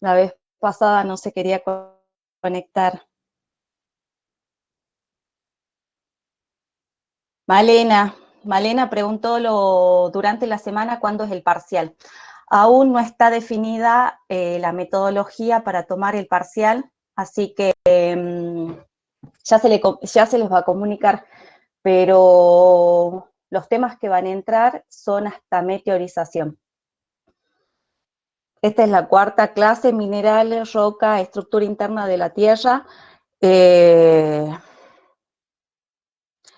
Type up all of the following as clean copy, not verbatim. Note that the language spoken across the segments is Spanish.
La vez pasada no se quería conectar. Malena preguntó durante la semana cuándo es el parcial. Aún no está definida la metodología para tomar el parcial, así que ya se les va a comunicar, pero los temas que van a entrar son hasta meteorización. Esta es la cuarta clase, minerales, roca, estructura interna de la Tierra,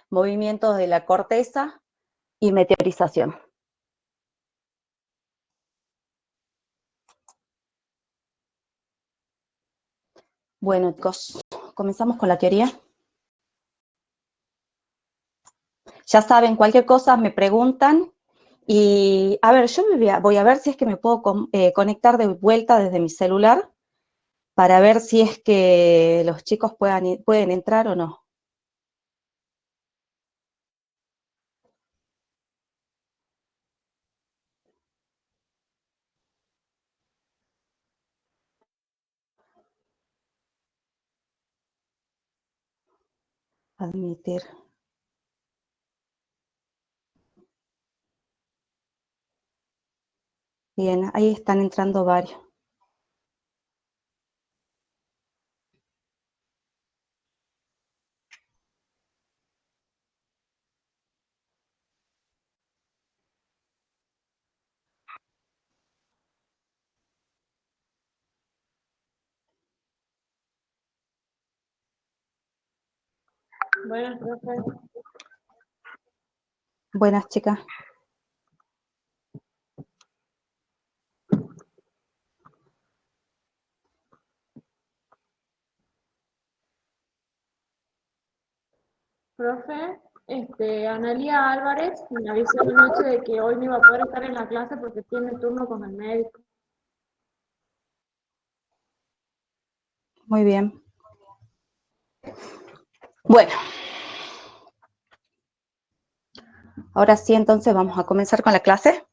movimientos de la corteza y meteorización. Bueno, chicos, comenzamos con la teoría. Ya saben, cualquier cosa me preguntan. Y a ver, yo voy a ver si es que me puedo conectar de vuelta desde mi celular para ver si es que los chicos pueden entrar o no. Admitir. Bien, ahí están entrando varios. Buenas, profe. Buenas, chicas. Profe, Analia Álvarez me avisó anoche de que hoy no iba a poder estar en la clase porque tiene turno con el médico. Muy bien. Bueno. Ahora sí, entonces vamos a comenzar con la clase.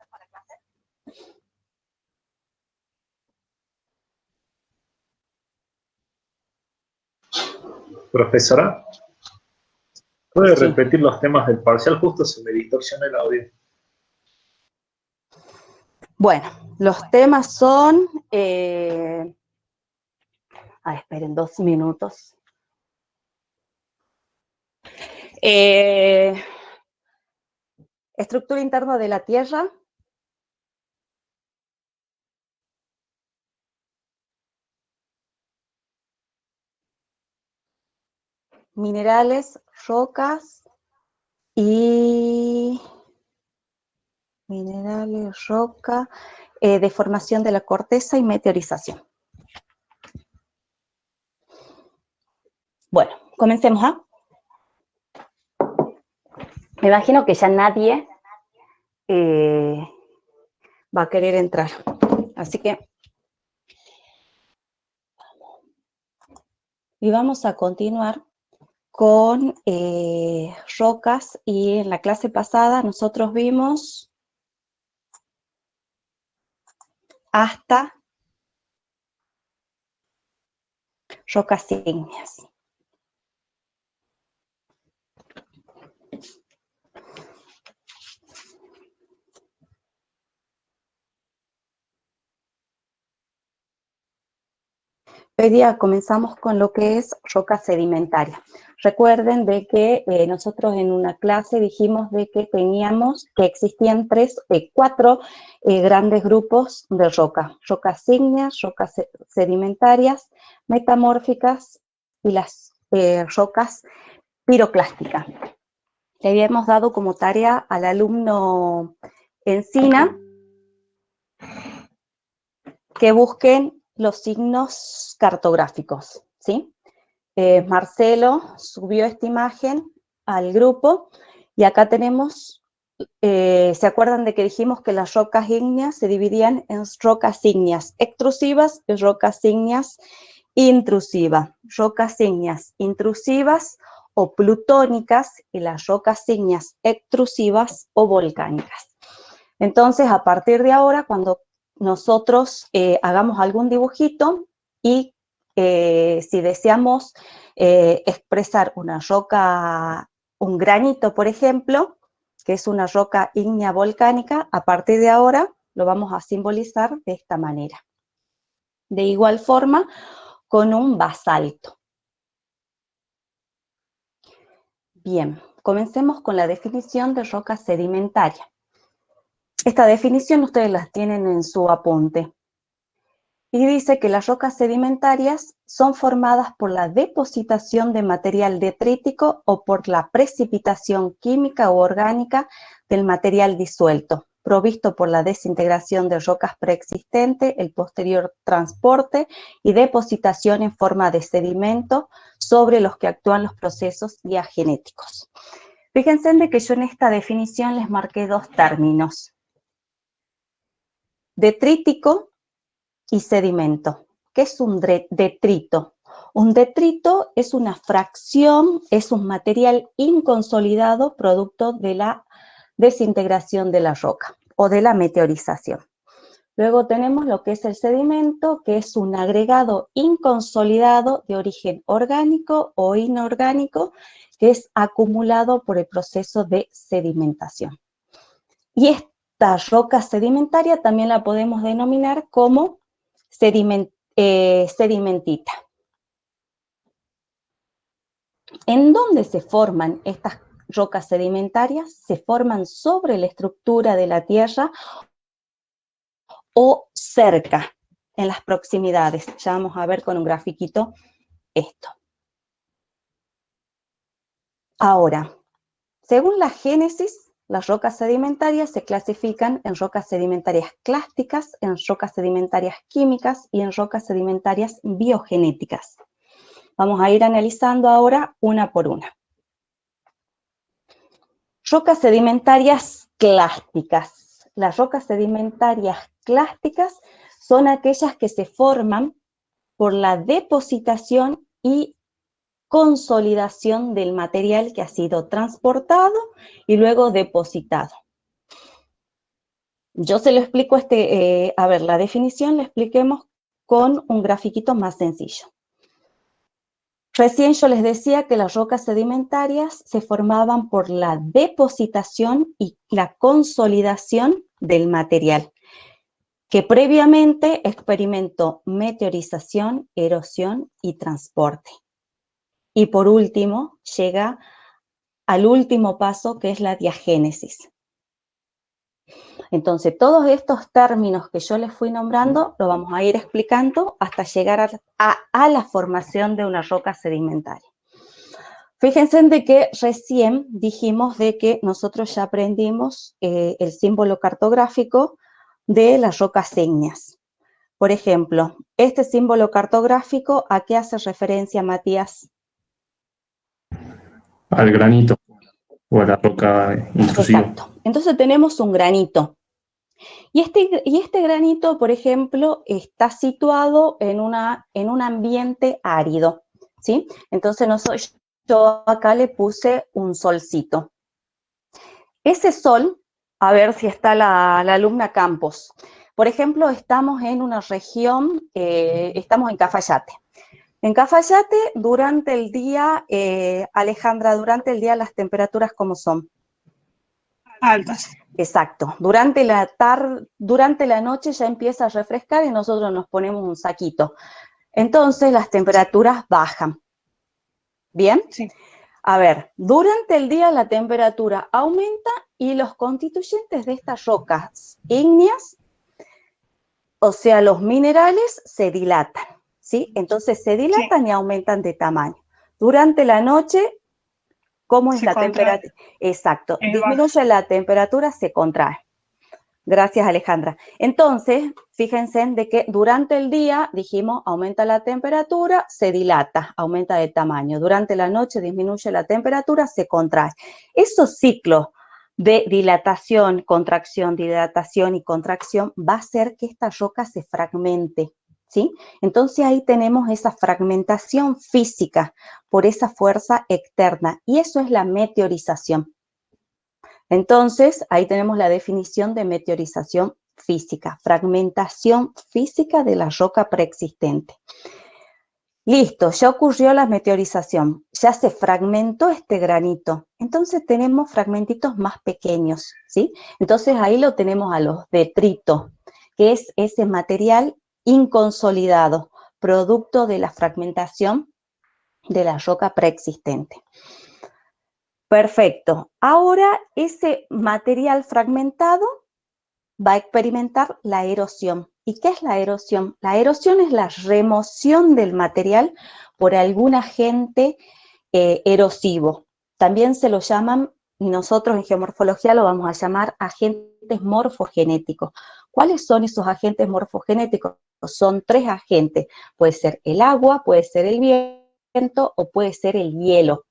Profesora, ¿puede Sí. repetir los temas del parcial? Justo se me distorsiona el audio. Bueno, los temas son... esperen 2 minutos. Estructura interna de la Tierra. Minerales, rocas y... Minerales, roca, deformación de la corteza y meteorización. Bueno, comencemos, ¿ah? Me imagino que ya nadie va a querer entrar. Así que... Y vamos a continuar con rocas, y en la clase pasada nosotros vimos hasta rocas ígneas. Hoy día comenzamos con lo que es roca sedimentaria. Recuerden de que nosotros en una clase dijimos de que existían 4 grandes grupos de roca. Rocas ígneas, rocas sedimentarias, metamórficas y las rocas piroclásticas. Le habíamos dado como tarea al alumno Encina que busquen los signos cartográficos, ¿sí? Marcelo subió esta imagen al grupo y acá tenemos, ¿se acuerdan de que dijimos que las rocas ígneas se dividían en rocas ígneas extrusivas y rocas ígneas intrusivas? Rocas ígneas intrusivas o plutónicas y las rocas ígneas extrusivas o volcánicas. Entonces, a partir de ahora, cuando nosotros hagamos algún dibujito y si deseamos expresar una roca, un granito, por ejemplo, que es una roca ígnea volcánica, a partir de ahora lo vamos a simbolizar de esta manera. De igual forma, con un basalto. Bien, comencemos con la definición de roca sedimentaria. Esta definición ustedes la tienen en su apunte. Y dice que las rocas sedimentarias son formadas por la depositación de material detrítico o por la precipitación química o orgánica del material disuelto, provisto por la desintegración de rocas preexistentes, el posterior transporte y depositación en forma de sedimento sobre los que actúan los procesos diagenéticos. Fíjense en que yo en esta definición les marqué dos términos: detrítico y sedimento. ¿Qué es un detrito? Un detrito es una fracción, es un material inconsolidado producto de la desintegración de la roca o de la meteorización. Luego tenemos lo que es el sedimento, que es un agregado inconsolidado de origen orgánico o inorgánico que es acumulado por el proceso de sedimentación. Y esta roca sedimentaria también la podemos denominar como sedimentita. ¿En dónde se forman estas rocas sedimentarias? Se forman sobre la estructura de la tierra o cerca, en las proximidades. Ya vamos a ver con un grafiquito esto. Ahora, según la génesis, las rocas sedimentarias se clasifican en rocas sedimentarias clásticas, en rocas sedimentarias químicas y en rocas sedimentarias biogenéticas. Vamos a ir analizando ahora una por una. Rocas sedimentarias clásticas. Las rocas sedimentarias clásticas son aquellas que se forman por la depositación y consolidación del material que ha sido transportado y luego depositado. Yo se lo explico, la definición la expliquemos con un grafiquito más sencillo. Recién yo les decía que las rocas sedimentarias se formaban por la depositación y la consolidación del material, que previamente experimentó meteorización, erosión y transporte. Y por último, llega al último paso, que es la diagénesis. Entonces, todos estos términos que yo les fui nombrando, lo vamos a ir explicando hasta llegar a la formación de una roca sedimentaria. Fíjense de que recién dijimos de que nosotros ya aprendimos el símbolo cartográfico de las rocas ígneas. Por ejemplo, este símbolo cartográfico, ¿a qué hace referencia, Matías? Al granito o a la roca intrusiva. Exacto. Entonces tenemos un granito. Y este granito, por ejemplo, está situado en un ambiente árido, ¿sí? Entonces yo acá le puse un solcito. Ese sol, a ver si está la alumna Campos. Por ejemplo, estamos en una región, estamos en Cafayate. En Cafayate, durante el día, Alejandra, durante el día las temperaturas, ¿cómo son? Altas. Exacto. Durante la noche ya empieza a refrescar y nosotros nos ponemos un saquito. Entonces las temperaturas bajan. ¿Bien? Sí. A ver, durante el día la temperatura aumenta y los constituyentes de estas rocas ígneas, o sea, los minerales, se dilatan, ¿sí? Entonces se dilatan y aumentan de tamaño. Durante la noche, ¿cómo es la temperatura? Exacto, disminuye la temperatura, se contrae. Gracias, Alejandra. Entonces, fíjense de que durante el día, dijimos, aumenta la temperatura, se dilata, aumenta de tamaño. Durante la noche disminuye la temperatura, se contrae. Esos ciclos de dilatación, contracción, dilatación y contracción va a hacer que esta roca se fragmente, ¿sí? Entonces ahí tenemos esa fragmentación física por esa fuerza externa y eso es la meteorización. Entonces, ahí tenemos la definición de meteorización física, fragmentación física de la roca preexistente. Listo, ya ocurrió la meteorización, ya se fragmentó este granito, entonces tenemos fragmentitos más pequeños, ¿sí? Entonces ahí lo tenemos a los detritos, que es ese material inconsolidado, producto de la fragmentación de la roca preexistente. Perfecto, ahora ese material fragmentado va a experimentar la erosión. ¿Y qué es la erosión? La erosión es la remoción del material por algún agente erosivo. También se lo llaman, y nosotros en geomorfología lo vamos a llamar agentes morfogenéticos. ¿Cuáles son esos agentes morfogenéticos? Son 3 agentes. Puede ser el agua, puede ser el viento o puede ser el hielo.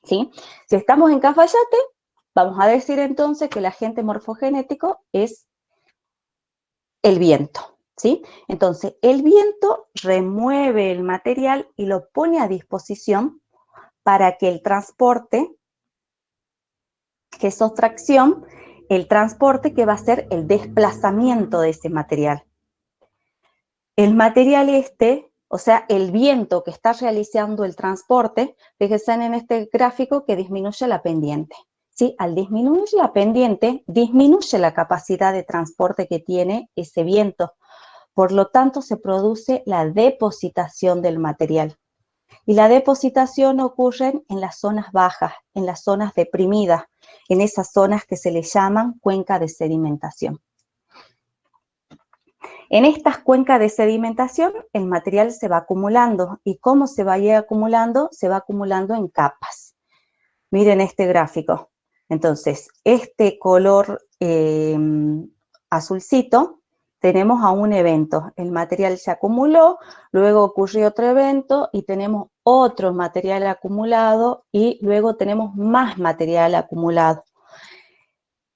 ¿Sí? Si estamos en Cafayate, vamos a decir entonces que el agente morfogenético es el viento, ¿sí? Entonces, el viento remueve el material y lo pone a disposición para que el transporte, que es otra acción, el transporte que va a ser el desplazamiento de ese material. El material o sea, el viento que está realizando el transporte, fíjense en este gráfico que disminuye la pendiente. ¿Sí? Al disminuir la pendiente, disminuye la capacidad de transporte que tiene ese viento. Por lo tanto, se produce la depositación del material. Y la depositación ocurre en las zonas bajas, en las zonas deprimidas, en esas zonas que se le llaman cuenca de sedimentación. En estas cuencas de sedimentación, el material se va acumulando. ¿Y cómo se va a ir acumulando? Se va acumulando en capas. Miren este gráfico. Entonces, este color azulcito, tenemos a un evento. El material se acumuló, luego ocurrió otro evento y tenemos otro material acumulado y luego tenemos más material acumulado.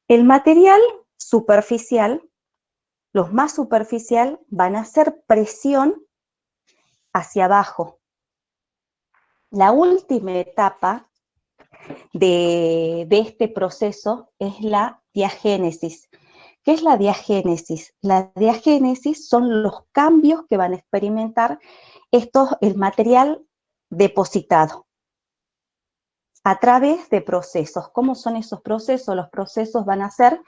El material superficial, los más superficial, van a hacer presión hacia abajo. La última etapa de este proceso es la diagénesis. ¿Qué es la diagénesis? La diagénesis son los cambios que van a experimentar el material depositado a través de procesos. ¿Cómo son esos procesos? Los procesos van a ser,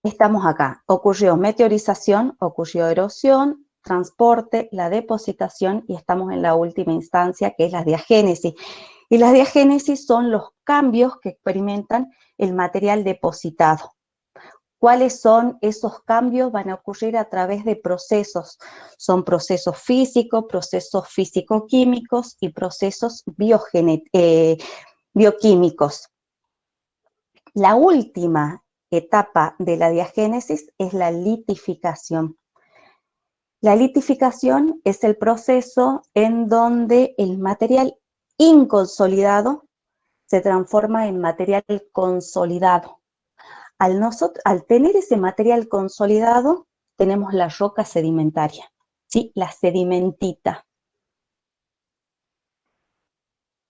estamos acá, ocurrió meteorización, ocurrió erosión, transporte, la depositación y estamos en la última instancia que es la diagénesis. Y las diagénesis son los cambios que experimentan el material depositado. ¿Cuáles son esos cambios? Van a ocurrir a través de procesos. Son procesos físicos, procesos físico-químicos y procesos bioquímicos. La última etapa de la diagénesis es la litificación. La litificación es el proceso en donde el material inconsolidado se transforma en material consolidado. Al tener ese material consolidado, tenemos la roca sedimentaria, ¿sí? La sedimentita.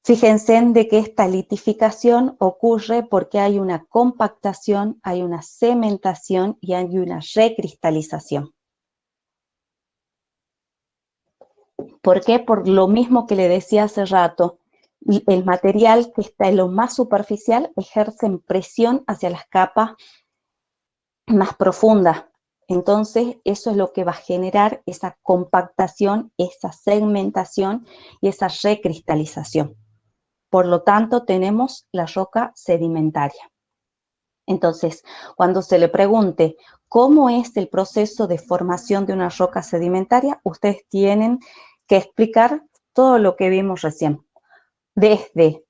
Fíjense en de que esta litificación ocurre porque hay una compactación, hay una cementación y hay una recristalización. ¿Por qué? Por lo mismo que le decía hace rato. El material que está en lo más superficial ejerce presión hacia las capas más profundas. Entonces, eso es lo que va a generar esa compactación, esa segmentación y esa recristalización. Por lo tanto, tenemos la roca sedimentaria. Entonces, cuando se le pregunte cómo es el proceso de formación de una roca sedimentaria, ustedes tienen que explicar todo lo que vimos recién. Desde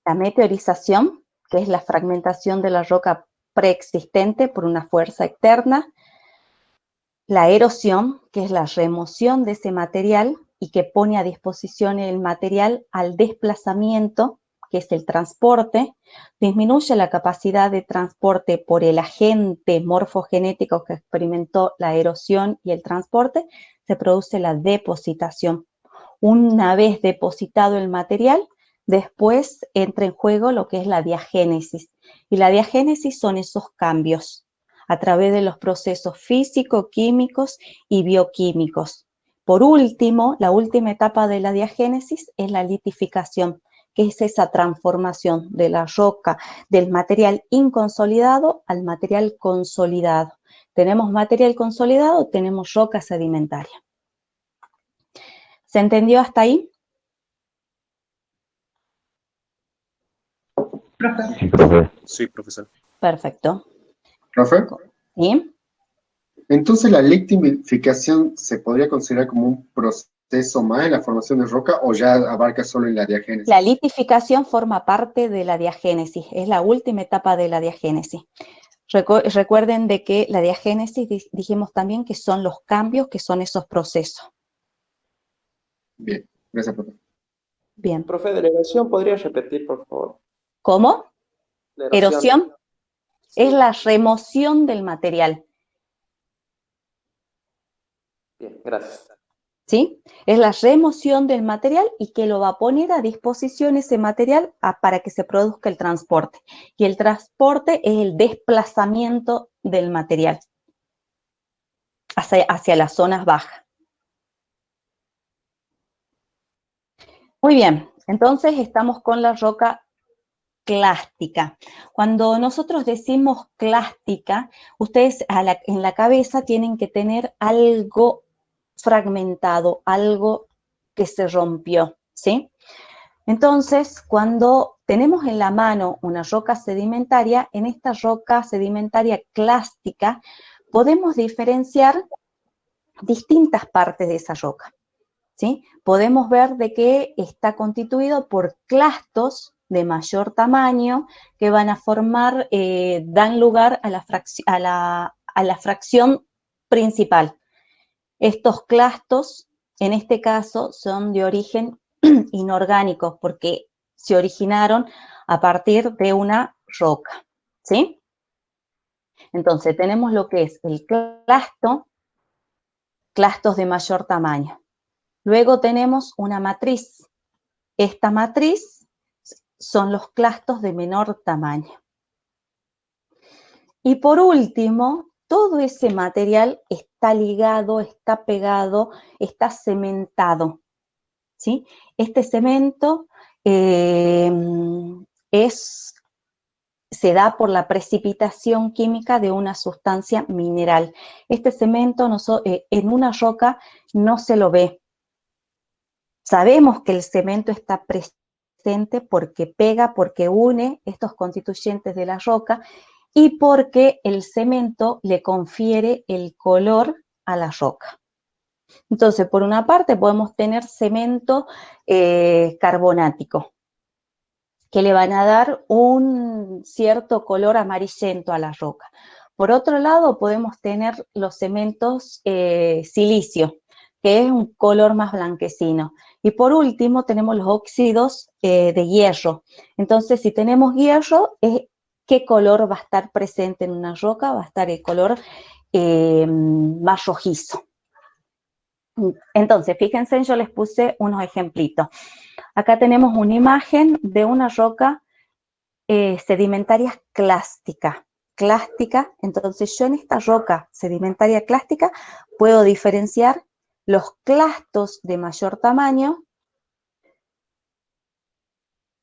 la meteorización, que es la fragmentación de la roca preexistente por una fuerza externa, la erosión, que es la remoción de ese material y que pone a disposición el material al desplazamiento, que es el transporte, disminuye la capacidad de transporte por el agente morfogenético que experimentó la erosión y el transporte, se produce la depositación. Una vez depositado el material, después entra en juego lo que es la diagénesis. Y la diagénesis son esos cambios a través de los procesos físico, químicos y bioquímicos. Por último, la última etapa de la diagénesis es la litificación, que es esa transformación de la roca, del material inconsolidado al material consolidado. Tenemos material consolidado, tenemos roca sedimentaria. ¿Se entendió hasta ahí? Sí, profe. Sí, profesor. Perfecto. ¿Profe? ¿Sí? Entonces, ¿la litificación se podría considerar como un proceso más en la formación de roca o ya abarca solo en la diagénesis? La litificación forma parte de la diagénesis, es la última etapa de la diagénesis. Recuerden de que la diagénesis dijimos también que son los cambios, que son esos procesos. Bien, gracias, profe. Bien. Profe, de la erosión, ¿podría repetir, por favor? ¿Cómo? La Erosión Sí. es la remoción del material. Bien, gracias. ¿Sí? Es la remoción del material y que lo va a poner a disposición ese material para que se produzca el transporte. Y el transporte es el desplazamiento del material hacia las zonas bajas. Muy bien, entonces estamos con la roca clástica. Cuando nosotros decimos clástica, ustedes en la cabeza tienen que tener algo fragmentado, algo que se rompió, ¿sí? Entonces, cuando tenemos en la mano una roca sedimentaria, en esta roca sedimentaria clástica podemos diferenciar distintas partes de esa roca, ¿sí? Podemos ver de que está constituido por clastos de mayor tamaño que van a formar, dan lugar a la fracción principal. Estos clastos, en este caso, son de origen inorgánico porque se originaron a partir de una roca, ¿sí? Entonces, tenemos lo que es el clastos de mayor tamaño. Luego tenemos una matriz. Esta matriz son los clastos de menor tamaño. Y por último, todo ese material está ligado, está pegado, está cementado, ¿sí? Este cemento se da por la precipitación química de una sustancia mineral. Este cemento en una roca no se lo ve. Sabemos que el cemento está presente porque pega, porque une estos constituyentes de la roca y porque el cemento le confiere el color a la roca. Entonces, por una parte podemos tener cemento carbonático, que le van a dar un cierto color amarillento a la roca. Por otro lado, podemos tener los cementos silicio, que es un color más blanquecino. Y por último, tenemos los óxidos de hierro. Entonces, si tenemos hierro, ¿qué color va a estar presente en una roca? Va a estar el color más rojizo. Entonces, fíjense, yo les puse unos ejemplitos. Acá tenemos una imagen de una roca sedimentaria clástica. Entonces yo en esta roca sedimentaria clástica puedo diferenciar los clastos de mayor tamaño.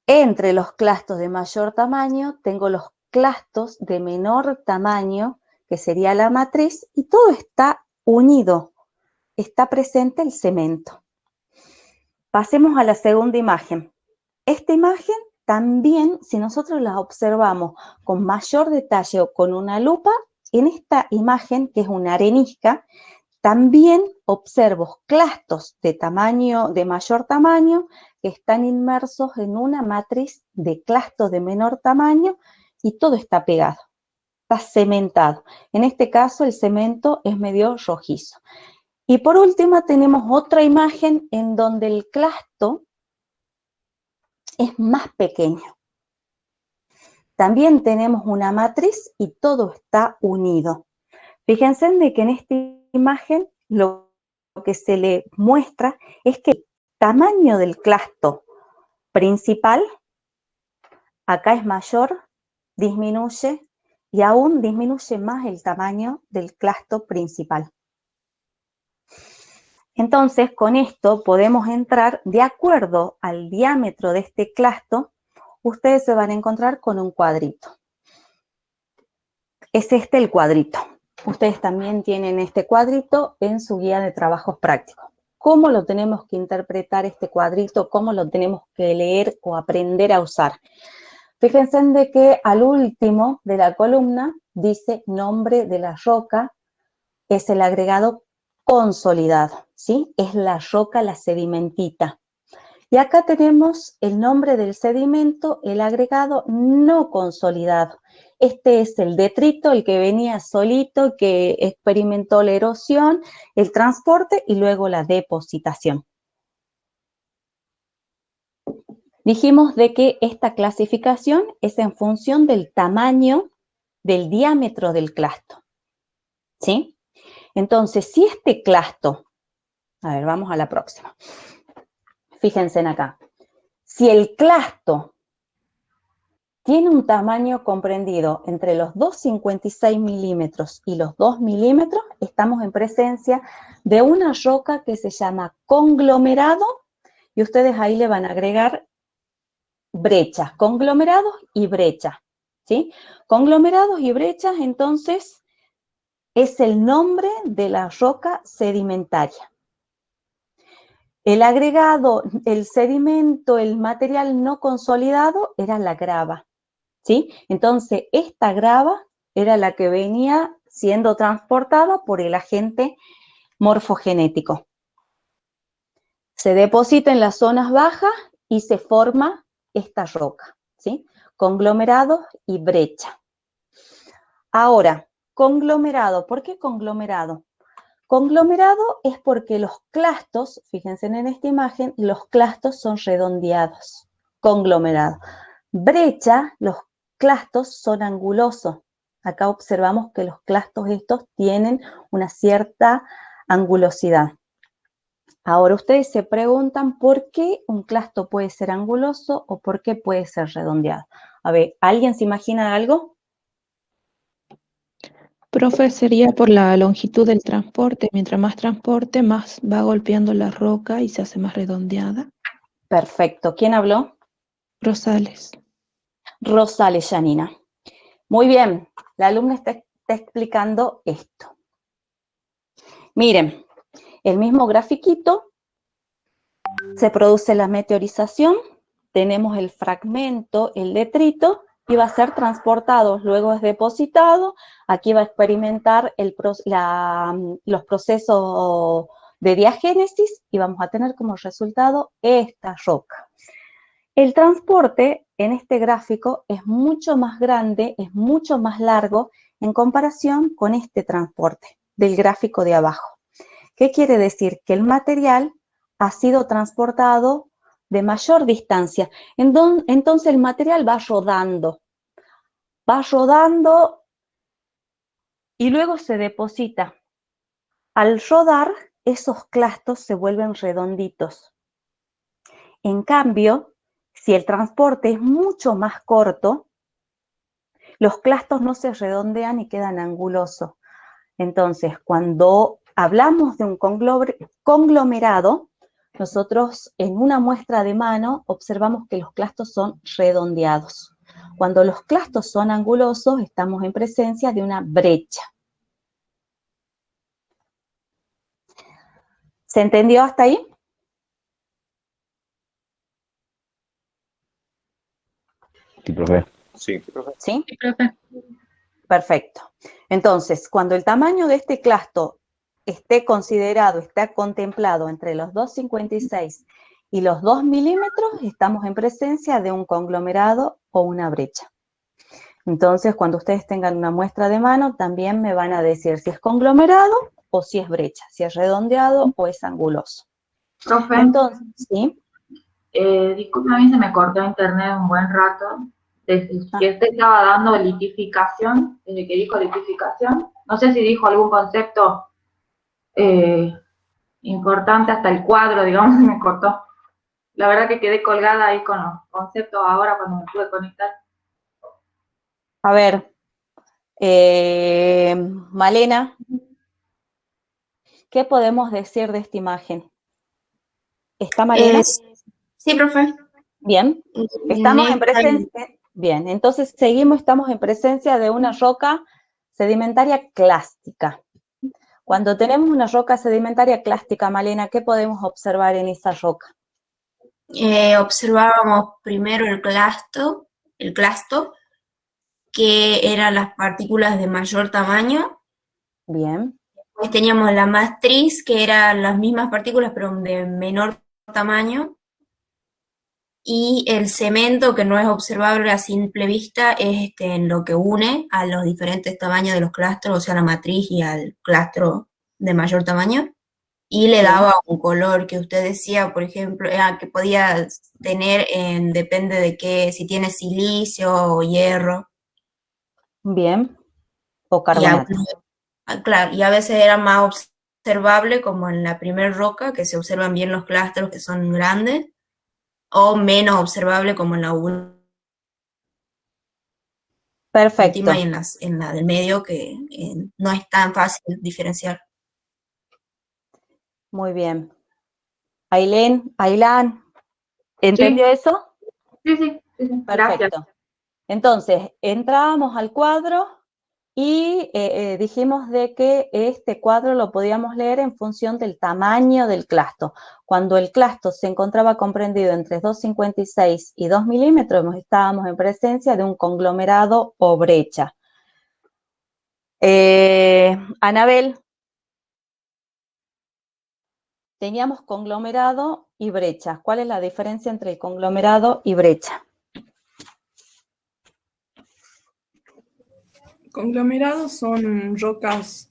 Entre los clastos de mayor tamaño tengo los clastos de menor tamaño, que sería la matriz, y todo está unido. Está presente el cemento. Pasemos a la segunda imagen. Esta imagen también, si nosotros la observamos con mayor detalle o con una lupa, en esta imagen, que es una arenisca, también observo clastos de mayor tamaño que están inmersos en una matriz de clastos de menor tamaño y todo está pegado, está cementado. En este caso el cemento es medio rojizo. Y por último tenemos otra imagen en donde el clasto es más pequeño. También tenemos una matriz y todo está unido. Fíjense de que en esta imagen lo que se le muestra es que el tamaño del clasto principal, acá es mayor, disminuye y aún disminuye más el tamaño del clasto principal. Entonces, con esto podemos entrar, de acuerdo al diámetro de este clasto, ustedes se van a encontrar con un cuadrito. Es este el cuadrito. Ustedes también tienen este cuadrito en su guía de trabajos prácticos. ¿Cómo lo tenemos que interpretar este cuadrito? ¿Cómo lo tenemos que leer o aprender a usar? Fíjense en de que al último de la columna dice nombre de la roca, es el agregado consolidado, ¿sí? Es la roca, la sedimentita. Y acá tenemos el nombre del sedimento, el agregado no consolidado. Este es el detrito, el que venía solito, que experimentó la erosión, el transporte y luego la depositación. Dijimos de que esta clasificación es en función del tamaño, del diámetro del clasto, ¿sí? Entonces, si este clasto, a ver, vamos a la próxima. Fíjense en acá. Si el clasto tiene un tamaño comprendido entre los 2,56 milímetros y los 2 milímetros, estamos en presencia de una roca que se llama conglomerado y ustedes ahí le van a agregar brechas, conglomerados y brechas, ¿sí? Conglomerados y brechas, entonces, es el nombre de la roca sedimentaria. El agregado, el sedimento, el material no consolidado era la grava, ¿sí? Entonces, esta grava era la que venía siendo transportada por el agente morfogenético. Se deposita en las zonas bajas y se forma esta roca, ¿sí? Conglomerados y brecha. Ahora, conglomerado, ¿por qué conglomerado? Conglomerado es porque los clastos, fíjense en esta imagen, los clastos son redondeados, conglomerado. Brecha, los clastos son angulosos. Acá observamos que los clastos estos tienen una cierta angulosidad. Ahora ustedes se preguntan por qué un clasto puede ser anguloso o por qué puede ser redondeado. A ver, ¿alguien se imagina algo? Profe, sería por la longitud del transporte. Mientras más transporte, más va golpeando la roca y se hace más redondeada. Perfecto. ¿Quién habló? Rosales. Rosales, Janina. Muy bien, la alumna está explicando esto. Miren, el mismo grafiquito, se produce la meteorización, tenemos el fragmento, el detrito, y va a ser transportado, luego es depositado, aquí va a experimentar los procesos de diagénesis y vamos a tener como resultado esta roca. El transporte en este gráfico es mucho más grande, es mucho más largo en comparación con este transporte del gráfico de abajo. ¿Qué quiere decir? Que el material ha sido transportado de mayor distancia. Entonces el material va rodando y luego se deposita. Al rodar, esos clastos se vuelven redonditos. En cambio, si el transporte es mucho más corto, los clastos no se redondean y quedan angulosos. Entonces, cuando hablamos de un conglomerado, nosotros en una muestra de mano observamos que los clastos son redondeados. Cuando los clastos son angulosos, estamos en presencia de una brecha. ¿Se entendió hasta ahí? Sí, profe. Sí. ¿Sí? Perfecto. Entonces, cuando el tamaño de este clasto esté considerado, está contemplado entre los 2,56 y los 2 milímetros, estamos en presencia de un conglomerado o una brecha. Entonces, cuando ustedes tengan una muestra de mano, también me van a decir si es conglomerado o si es brecha, si es redondeado o es anguloso. Profe, Entonces, ¿sí? disculpe, a mí se me cortó internet un buen rato. Desde que usted estaba dando litificación, desde que dijo litificación, no sé si dijo algún concepto importante hasta el cuadro, digamos, se me cortó. la verdad que quedé colgada ahí con los conceptos ahora cuando me pude conectar. A ver, Malena, ¿qué podemos decir de esta imagen? ¿Está Malena? Sí, profe. Bien. Estamos en presencia. Bien, entonces estamos en presencia de una roca sedimentaria clástica. Cuando tenemos una roca sedimentaria clástica, Malena, ¿qué podemos observar en esa roca? Observábamos primero el clasto, que eran las partículas de mayor tamaño. Bien. Después teníamos la matriz, que eran las mismas partículas, pero de menor tamaño. Y el cemento, que no es observable a simple vista, es en lo que une a los diferentes tamaños de los clastros, o sea, la matriz y al clastro de mayor tamaño. Y le daba un color que usted decía, por ejemplo, que podía tener, depende de qué, si tiene silicio o hierro. Bien. O Y carbonato. claro, y a veces era más observable, como en la primera roca, que se observan bien los clastros que son grandes, o menos observable, como en la Perfecto. última y en la del medio, que no es tan fácil diferenciar. Muy bien. Ailán, ¿entendió eso? Sí. Perfecto. Gracias. Entonces, entrábamos al cuadro y dijimos de que este cuadro lo podíamos leer en función del tamaño del clasto. Cuando el clasto se encontraba comprendido entre 2,56 y 2 milímetros, estábamos en presencia de un conglomerado o brecha. Anabel, teníamos conglomerado y brecha. ¿Cuál es la diferencia entre el conglomerado y brecha? Conglomerados son rocas,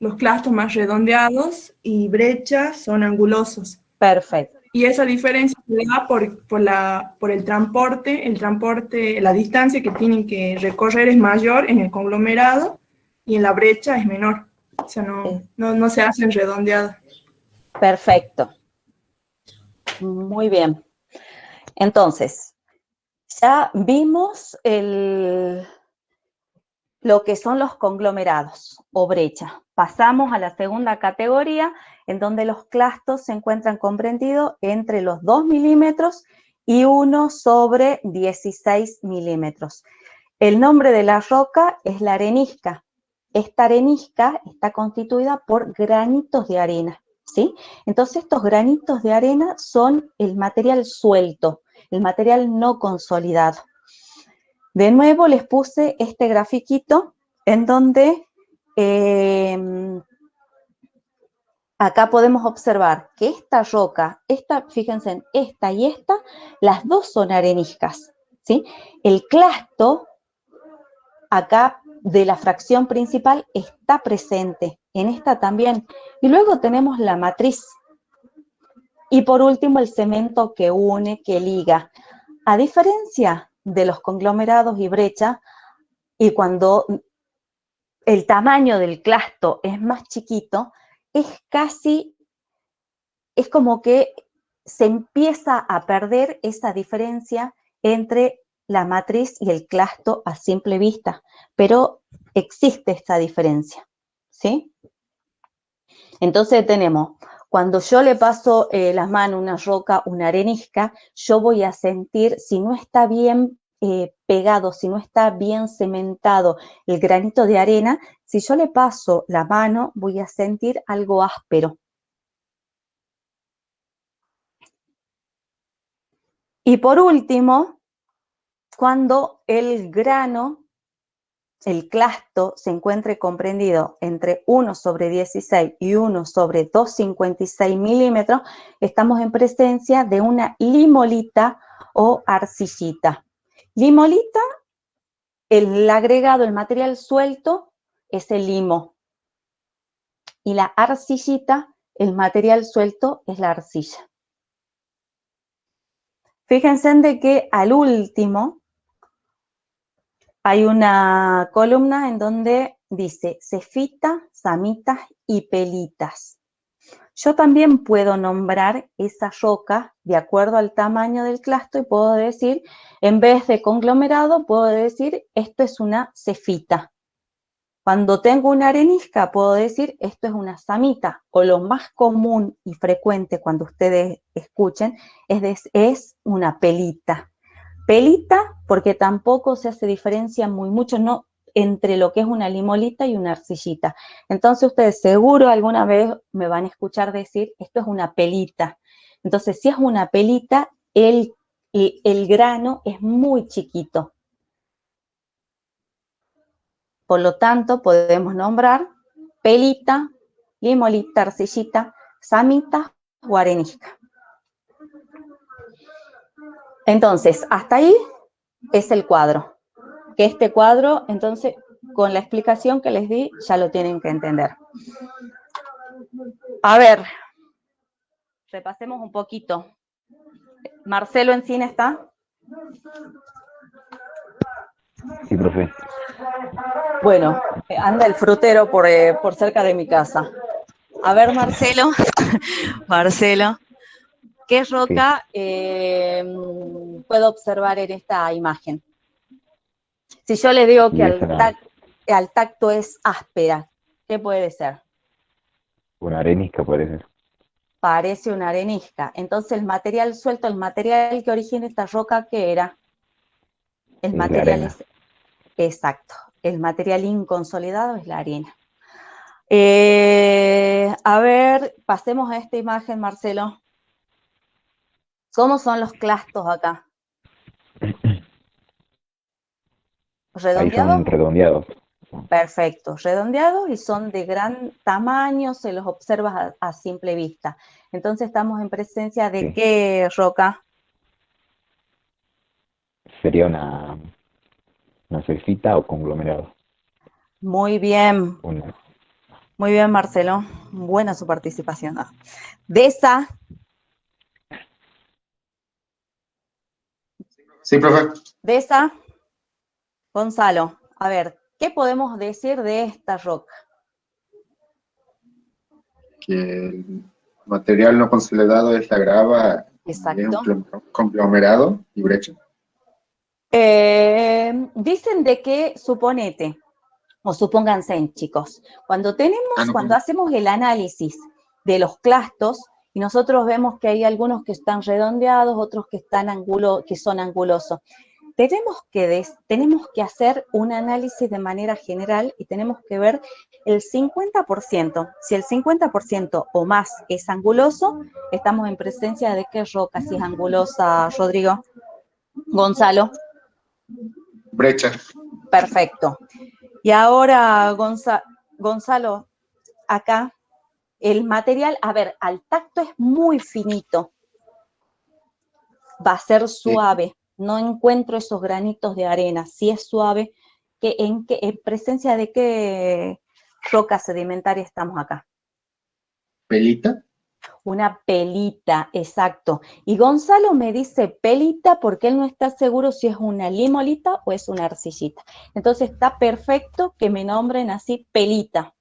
los clastos más redondeados y brechas son angulosos. Perfecto. Y esa diferencia se da por el transporte, la distancia que tienen que recorrer es mayor en el conglomerado y en la brecha es menor. O sea, no se hacen redondeadas. Perfecto. Muy bien. Entonces, ya vimos lo que son los conglomerados o brechas. Pasamos a la segunda categoría, en donde los clastos se encuentran comprendidos entre los 2 milímetros y 1/16 milímetros. El nombre de la roca es la arenisca. Esta arenisca está constituida por granitos de arena, ¿sí? Entonces, estos granitos de arena son el material suelto, el material no consolidado. De nuevo les puse este grafiquito en donde acá podemos observar que esta roca, fíjense, esta y esta, las dos son areniscas, ¿sí? El clasto acá de la fracción principal está presente, en esta también. Y luego tenemos la matriz. Y por último el cemento que une, que liga. A diferencia de los conglomerados y brechas, y cuando el tamaño del clasto es más chiquito, es como que se empieza a perder esa diferencia entre la matriz y el clasto a simple vista, pero existe esta diferencia, ¿sí? Entonces tenemos, cuando yo le paso las manos a una roca, una arenisca, yo voy a sentir, si no está bien pegado, si no está bien cementado el granito de arena, si yo le paso la mano, voy a sentir algo áspero. Y por último, cuando el grano, el clasto, se encuentre comprendido entre 1/16 y 1/256 milímetros, estamos en presencia de una limolita o arcillita. Limolita, el agregado, el material suelto, es el limo. Y la arcillita, el material suelto, es la arcilla. Fíjense de que al último hay una columna en donde dice cefita, samitas y pelitas. yo también puedo nombrar esa roca de acuerdo al tamaño del clasto y puedo decir, en vez de conglomerado, puedo decir, esto es una cefita. Cuando tengo una arenisca, puedo decir, esto es una samita, o lo más común y frecuente cuando ustedes escuchen, es una pelita. Pelita, porque tampoco se hace diferencia mucho, ¿no?, entre lo que es una limolita y una arcillita. Entonces ustedes seguro alguna vez me van a escuchar decir, esto es una pelita. Entonces, si es una pelita, el grano es muy chiquito. Por lo tanto, podemos nombrar pelita, limolita, arcillita, samita o arenisca. Entonces, hasta ahí es el cuadro. Que este cuadro, entonces, con la explicación que les di, ya lo tienen que entender. A ver, repasemos un poquito. ¿Marcelo Encina está? Sí, profe. Bueno, anda el frutero por cerca de mi casa. A ver, Marcelo, Marcelo, ¿qué roca puedo observar en esta imagen? Si yo le digo que al tacto es áspera, ¿qué puede ser? Una arenisca puede ser. Parece una arenisca. Entonces el material suelto, el material que origina esta roca, ¿qué era? El material es, exacto, el material inconsolidado es la arena. A ver, pasemos a esta imagen, Marcelo. ¿Cómo son los clastos acá? Ahí son redondeados. Perfecto, redondeados y son de gran tamaño, se los observa a simple vista. Entonces estamos en presencia de ¿qué roca? Sería una cefita o conglomerado. Muy bien. Muy bien, Marcelo. Buena su participación. Deza. Sí, profe. Deza. Gonzalo, a ver, ¿qué podemos decir de esta roca? Que el material no consolidado es la grava. Exacto. Es un conglomerado y brecha. Dicen de que, suponete, o supónganse, chicos, cuando hacemos el análisis de los clastos, y nosotros vemos que hay algunos que están redondeados, otros que son angulosos, tenemos que hacer un análisis de manera general y tenemos que ver el 50%. Si el 50% o más es anguloso, estamos en presencia de ¿qué roca si es angulosa, Rodrigo? Gonzalo. Brecha. Perfecto. Y ahora, Gonzalo, acá, el material, a ver, al tacto es muy finito. Va a ser suave. No encuentro esos granitos de arena. Si es suave, ¿en presencia de qué roca sedimentaria estamos acá? ¿Pelita? Una pelita, exacto. Y Gonzalo me dice pelita porque él no está seguro si es una limolita o es una arcillita. Entonces está perfecto que me nombren así pelita.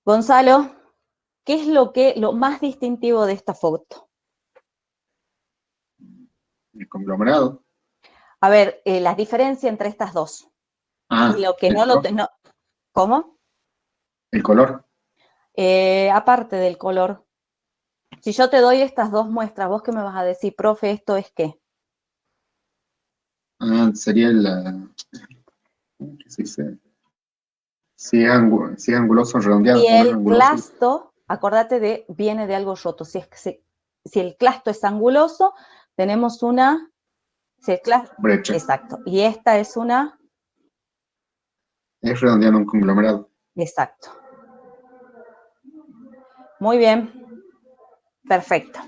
Gonzalo, ¿qué es lo más distintivo de esta foto? El conglomerado. A ver, la diferencia entre estas dos. Y lo que ¿cómo? El color. Aparte del color. Si yo te doy estas dos muestras, ¿vos qué me vas a decir, profe, esto es qué? Sería ¿qué se dice? Si es anguloso, redondeado. Si el clasto, acordate viene de algo roto. Si el clasto es anguloso, tenemos una... brecha. Exacto. Y esta es una... Es redondeado un conglomerado. Exacto. Muy bien. Perfecto.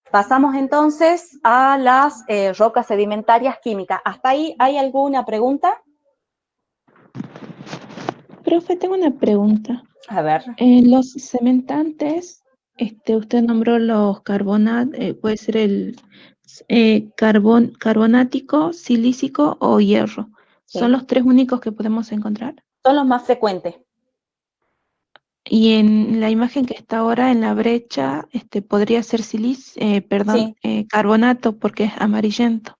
Pasamos entonces a las rocas sedimentarias químicas. ¿Hasta ahí hay alguna pregunta? Profe, tengo una pregunta. A ver. Los cementantes, usted nombró los carbonatos, puede ser el carbonático, silícico o hierro. ¿Son los tres únicos que podemos encontrar? Son los más frecuentes. Y en la imagen que está ahora en la brecha, podría ser carbonato porque es amarillento.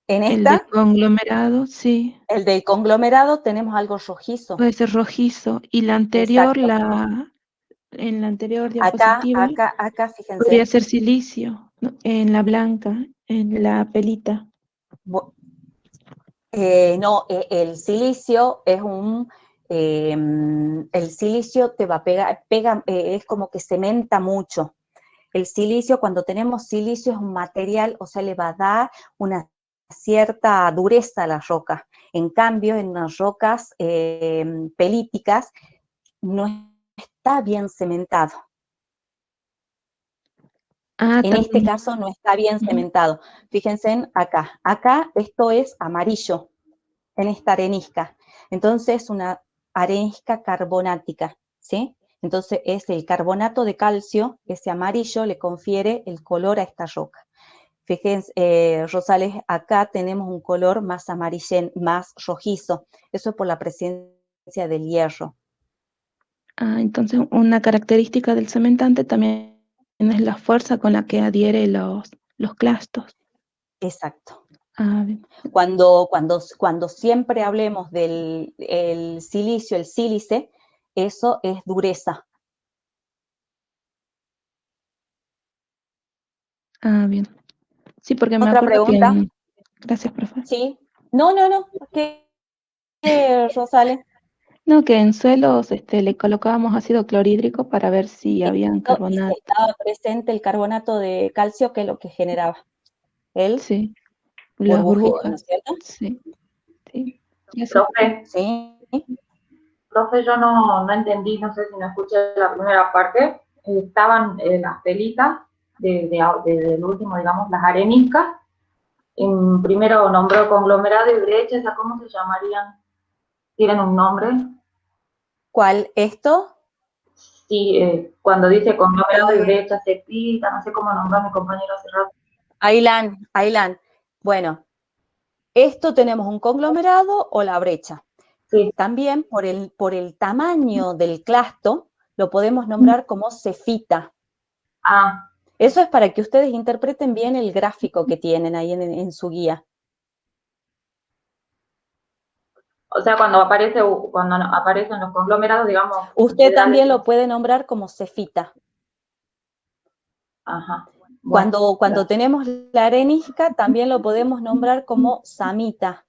En El de esta, conglomerado, sí, el del conglomerado, tenemos algo rojizo. puede ser rojizo. Y la anterior, Exacto. en la anterior Acá, diapositiva, acá, podría fíjense. ser silicio, ¿no? En la blanca, en la pelita. No, el silicio es el silicio te va a pegar, es como que cementa mucho. El silicio, cuando tenemos silicio, es un material, o sea, le va a dar una cierta dureza a la roca. En cambio, en las rocas pelíticas no está bien cementado. En este caso no está bien cementado. Fíjense acá. Acá esto es amarillo, en esta arenisca. Entonces, una arenisca carbonática, ¿sí? Entonces, es el carbonato de calcio, ese amarillo, le confiere el color a esta roca. Fíjense, Rosales, acá tenemos un color más amarillento, más rojizo. Eso es por la presencia del hierro. Entonces, una característica del cementante también es la fuerza con la que adhiere los clastos. Exacto. Bien. Cuando siempre hablemos del silicio, el sílice, eso es dureza. Bien. Sí, porque me ¿Otra acuerdo pregunta? que... Gracias, profe. Sí. No. ¿Qué, Rosales? No, que en suelos le colocábamos ácido clorhídrico para ver si habían Y si carbonato. estaba presente el carbonato de calcio, que es lo que generaba el Sí, las burbujeo, ¿no es burbujas. cierto? Sí. Gracias, Profe, Sí. profe, yo no entendí, no sé si no escuché la primera parte. Estaban las pelitas del último, digamos, las areniscas. Primero nombró conglomerado y brecha, ¿cómo se llamarían? ¿Tienen un nombre? ¿Cuál? ¿Esto? Sí, cuando dice conglomerado y brecha, se explica, no sé cómo nombró mi compañero hace rato. Ailán. Bueno, esto tenemos un conglomerado o la brecha. Sí. También por el tamaño del clasto lo podemos nombrar como cefita. Eso es para que ustedes interpreten bien el gráfico que tienen ahí en su guía. O sea, cuando aparecen los conglomerados, digamos. Usted también lo puede nombrar como cefita. Ajá. Bueno, Cuando tenemos la arenisca, también lo podemos nombrar como samita.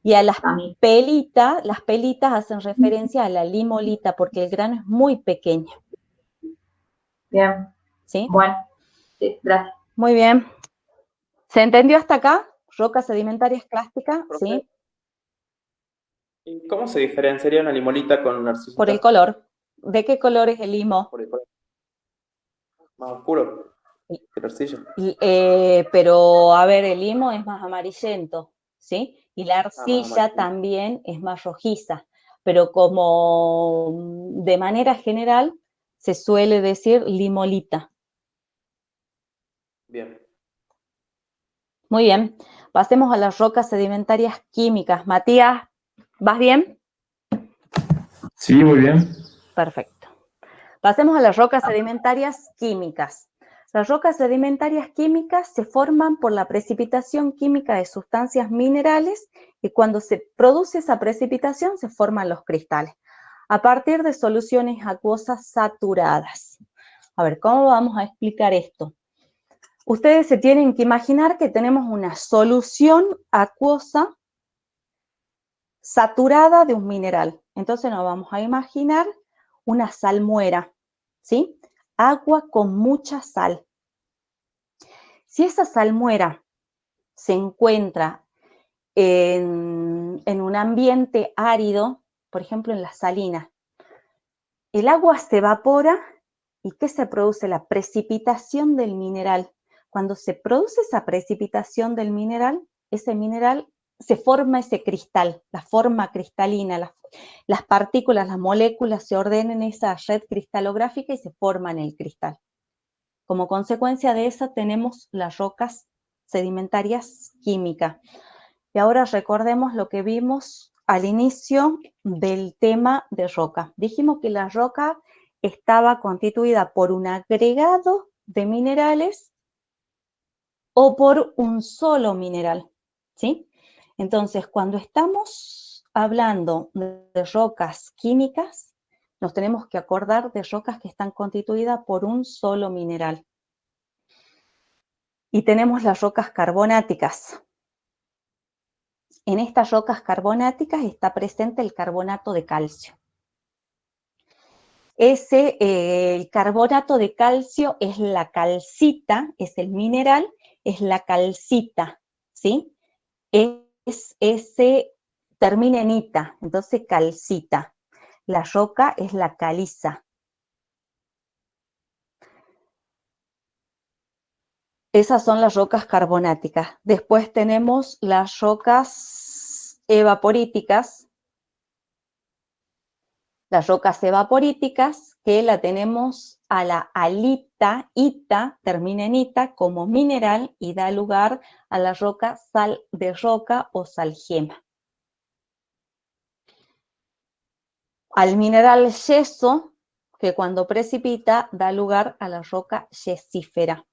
Y a las pelitas hacen referencia a la limolita, porque el grano es muy pequeño. Bien. ¿Sí? Bueno, sí, gracias. Muy bien. ¿Se entendió hasta acá? Rocas sedimentarias clásticas, ¿sí? ¿Y cómo se diferenciaría una limolita con una arcillita? Por el color. ¿De qué color es el limo? Por el color más oscuro que la arcilla. Pero, a ver, el limo es más amarillento, ¿sí? Y la arcilla también es más rojiza. Pero como de manera general se suele decir limolita. Bien. Muy bien. Pasemos a las rocas sedimentarias químicas. Matías, ¿vas bien? Sí, muy bien. Perfecto. Pasemos a las rocas sedimentarias químicas. Las rocas sedimentarias químicas se forman por la precipitación química de sustancias minerales y cuando se produce esa precipitación se forman los cristales, a partir de soluciones acuosas saturadas. A ver, ¿cómo vamos a explicar esto? Ustedes se tienen que imaginar que tenemos una solución acuosa saturada de un mineral. Entonces nos vamos a imaginar una salmuera, ¿sí? Agua con mucha sal. Si esa salmuera se encuentra en un ambiente árido, por ejemplo en las salinas, el agua se evapora y ¿qué se produce? La precipitación del mineral. Cuando se produce esa precipitación del mineral, ese mineral se forma ese cristal, la forma cristalina, las partículas, las moléculas se ordenan en esa red cristalográfica y se forman el cristal. Como consecuencia de esa tenemos las rocas sedimentarias químicas. Y ahora recordemos lo que vimos al inicio del tema de roca. Dijimos que la roca estaba constituida por un agregado de minerales o por un solo mineral, ¿sí? Entonces, cuando estamos hablando de rocas químicas, nos tenemos que acordar de rocas que están constituidas por un solo mineral. Y tenemos las rocas carbonáticas. En estas rocas carbonáticas está presente el carbonato de calcio. El carbonato de calcio es la calcita, es el mineral, es la calcita, ¿sí? Termina en ita, entonces calcita. La roca es la caliza. Esas son las rocas carbonáticas. Después tenemos las rocas evaporíticas. Las rocas evaporíticas que la tenemos a la alita, ita, termina en ita, como mineral y da lugar a la roca sal de roca o salgema. Al mineral yeso, que cuando precipita da lugar a la roca yesífera.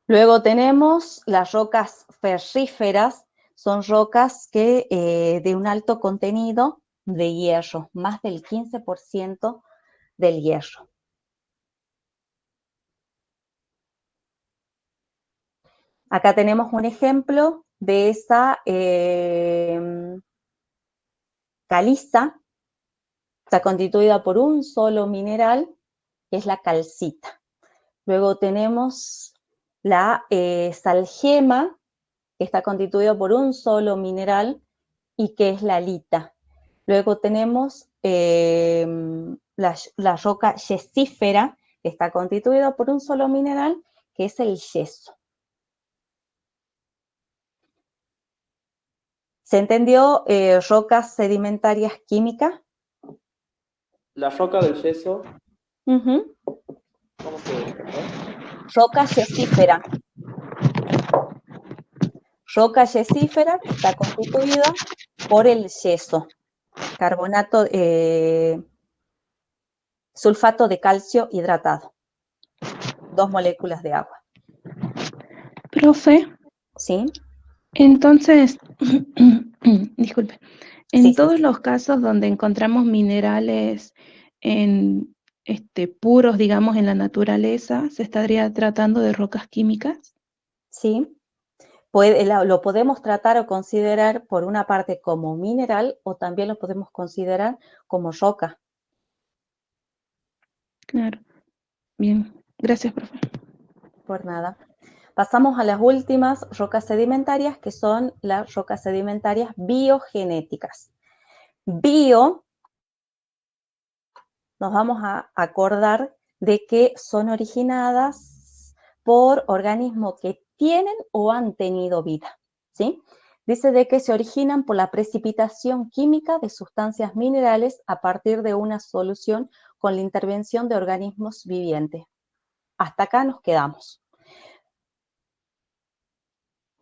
Luego tenemos las rocas ferríferas, son rocas que de un alto contenido de hierro, más del 15% del hierro. Acá tenemos un ejemplo de esa caliza, está constituida por un solo mineral, que es la calcita. Luego tenemos la salgema, que está constituida por un solo mineral y que es la lita. Luego tenemos la roca yesífera, que está constituida por un solo mineral, que es el yeso. ¿Se entendió rocas sedimentarias químicas? La roca del yeso. Uh-huh. ¿Cómo se dice? Roca yesífera. Roca yesífera que está constituida por el yeso, carbonato, sulfato de calcio hidratado, 2 moléculas de agua. Profe. Sí. Entonces, disculpe, en Sí, todos sí. los casos donde encontramos minerales puros, digamos, en la naturaleza, ¿se estaría tratando de rocas químicas? Sí. Lo podemos tratar o considerar por una parte como mineral o también lo podemos considerar como roca. Claro. Bien. Gracias, profe. Por nada. Pasamos a las últimas rocas sedimentarias, que son las rocas sedimentarias biogenéticas. Bio, nos vamos a acordar de que son originadas por organismos que tienen o han tenido vida, ¿sí? Dice de que se originan por la precipitación química de sustancias minerales a partir de una solución con la intervención de organismos vivientes. Hasta acá nos quedamos.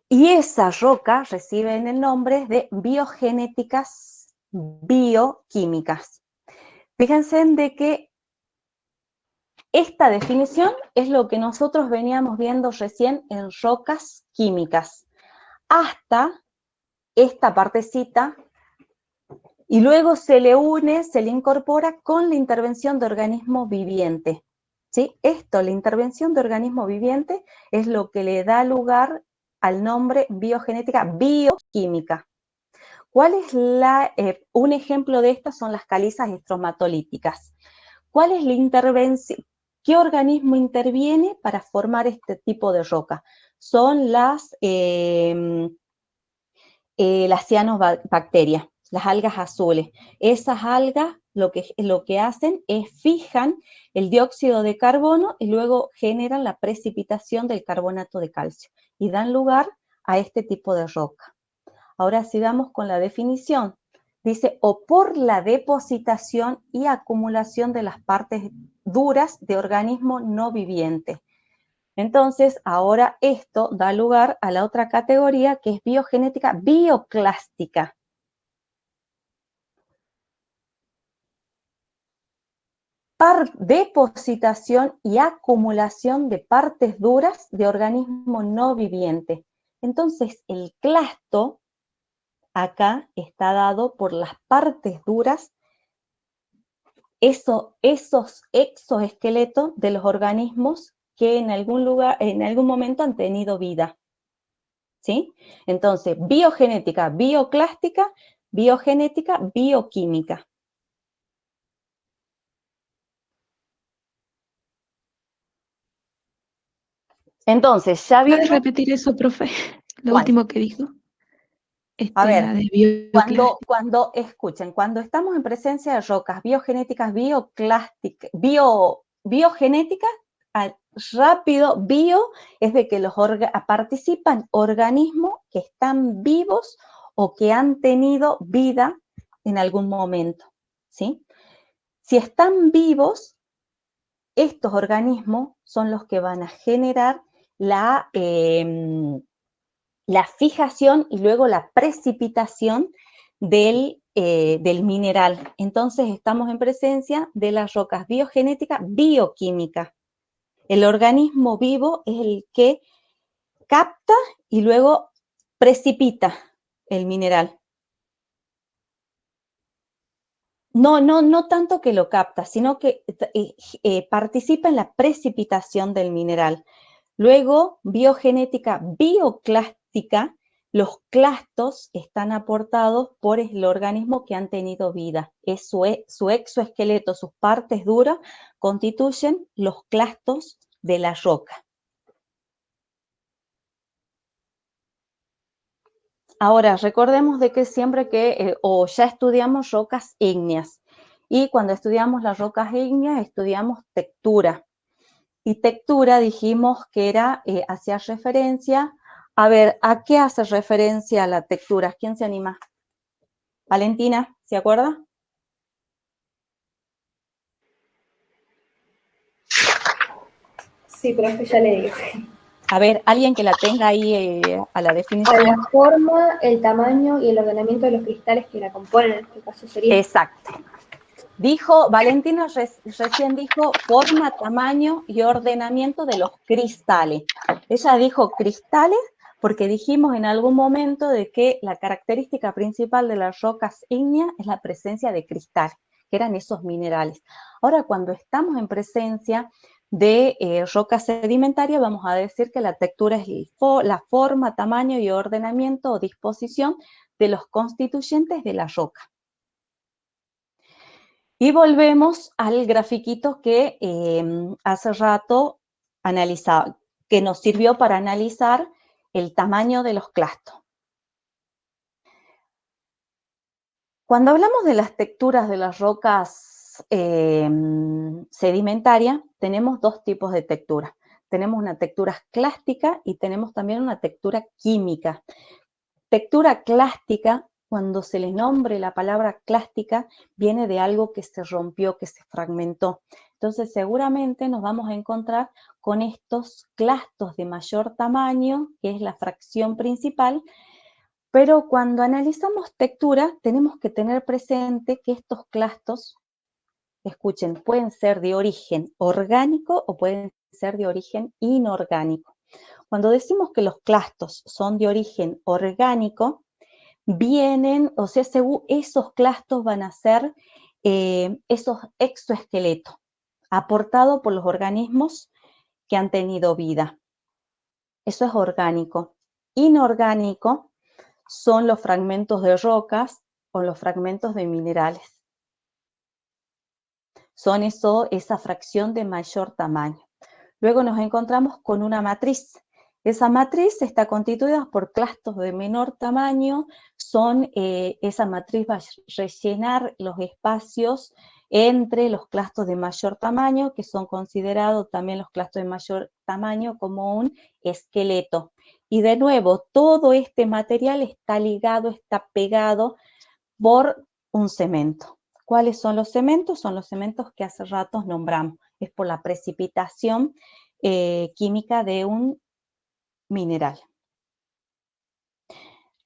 Y esas rocas reciben el nombre de biogenéticas bioquímicas. Fíjense de que esta definición es lo que nosotros veníamos viendo recién en rocas químicas, hasta esta partecita, y luego se le une, se le incorpora con la intervención de organismo viviente. ¿Sí? Esto, la intervención de organismo viviente, es lo que le da lugar al nombre biogenética bioquímica. ¿Cuál es un ejemplo de estas? Son las calizas estromatolíticas. ¿Cuál es la intervención? ¿Qué organismo interviene para formar este tipo de roca? Son las cianobacterias, las algas azules. Esas algas lo que hacen es fijan el dióxido de carbono y luego generan la precipitación del carbonato de calcio y dan lugar a este tipo de roca. Ahora sigamos con la definición. Dice, o por la depositación y acumulación de las partes duras de organismo no viviente. Entonces, ahora esto da lugar a la otra categoría que es biogenética bioclástica. Depositación y acumulación de partes duras de organismo no viviente. Entonces, el clasto acá está dado por las partes duras, esos exoesqueletos de los organismos que en algún momento han tenido vida. ¿Sí? Entonces, biogenética bioclástica, biogenética bioquímica. Entonces, ya vimos... ¿Puedes repetir eso, profe? Lo último que dijo. A ver, La de escuchen, cuando estamos en presencia de rocas biogenéticas, bioclásticas, biogenéticas, rápido, bio es de que participan organismos que están vivos o que han tenido vida en algún momento, ¿sí? Si están vivos, estos organismos son los que van a generar la fijación y luego la precipitación del mineral. Entonces estamos en presencia de las rocas biogenéticas bioquímicas. El organismo vivo es el que capta y luego precipita el mineral. No tanto que lo capta, sino que participa en la precipitación del mineral. Luego, biogenética bioclástica, los clastos están aportados por el organismo que han tenido vida. Su exoesqueleto, sus partes duras, constituyen los clastos de la roca. Ahora, recordemos de que siempre ya estudiamos rocas ígneas, y cuando estudiamos las rocas ígneas estudiamos textura. Y textura dijimos que hacía referencia, a ver, ¿a qué hace referencia la textura? ¿Quién se anima? Valentina, ¿se acuerda? Sí, profe, ya le digo. A ver, alguien que la tenga ahí a la definición. A la forma, el tamaño y el ordenamiento de los cristales que la componen, en este caso sería. Exacto. Valentina recién dijo forma, tamaño y ordenamiento de los cristales. Ella dijo cristales porque dijimos en algún momento de que la característica principal de las rocas ígneas es la presencia de cristal, que eran esos minerales. Ahora, cuando estamos en presencia de rocas sedimentarias, vamos a decir que la textura es la forma, tamaño y ordenamiento o disposición de los constituyentes de la roca. Y volvemos al grafiquito que hace rato analizaba, que nos sirvió para analizar el tamaño de los clastos. Cuando hablamos de las texturas de las rocas sedimentarias, tenemos dos tipos de textura. Tenemos una textura clástica y tenemos también una textura química. Textura clástica, cuando se le nombre la palabra clástica, viene de algo que se rompió, que se fragmentó. Entonces, seguramente nos vamos a encontrar con estos clastos de mayor tamaño, que es la fracción principal, pero cuando analizamos textura, tenemos que tener presente que estos clastos, escuchen, pueden ser de origen orgánico o pueden ser de origen inorgánico. Cuando decimos que los clastos son de origen orgánico, esos clastos van a ser esos exoesqueletos aportados por los organismos que han tenido vida. Eso es orgánico. Inorgánico son los fragmentos de rocas o los fragmentos de minerales. Son esa fracción de mayor tamaño. Luego nos encontramos con una matriz. Esa matriz está constituida por clastos de menor tamaño, esa matriz va a rellenar los espacios entre los clastos de mayor tamaño, que son considerados también los clastos de mayor tamaño como un esqueleto. Y de nuevo, todo este material está ligado, está pegado por un cemento. ¿Cuáles son los cementos? Son los cementos que hace rato nombramos. Es por la precipitación química de un mineral.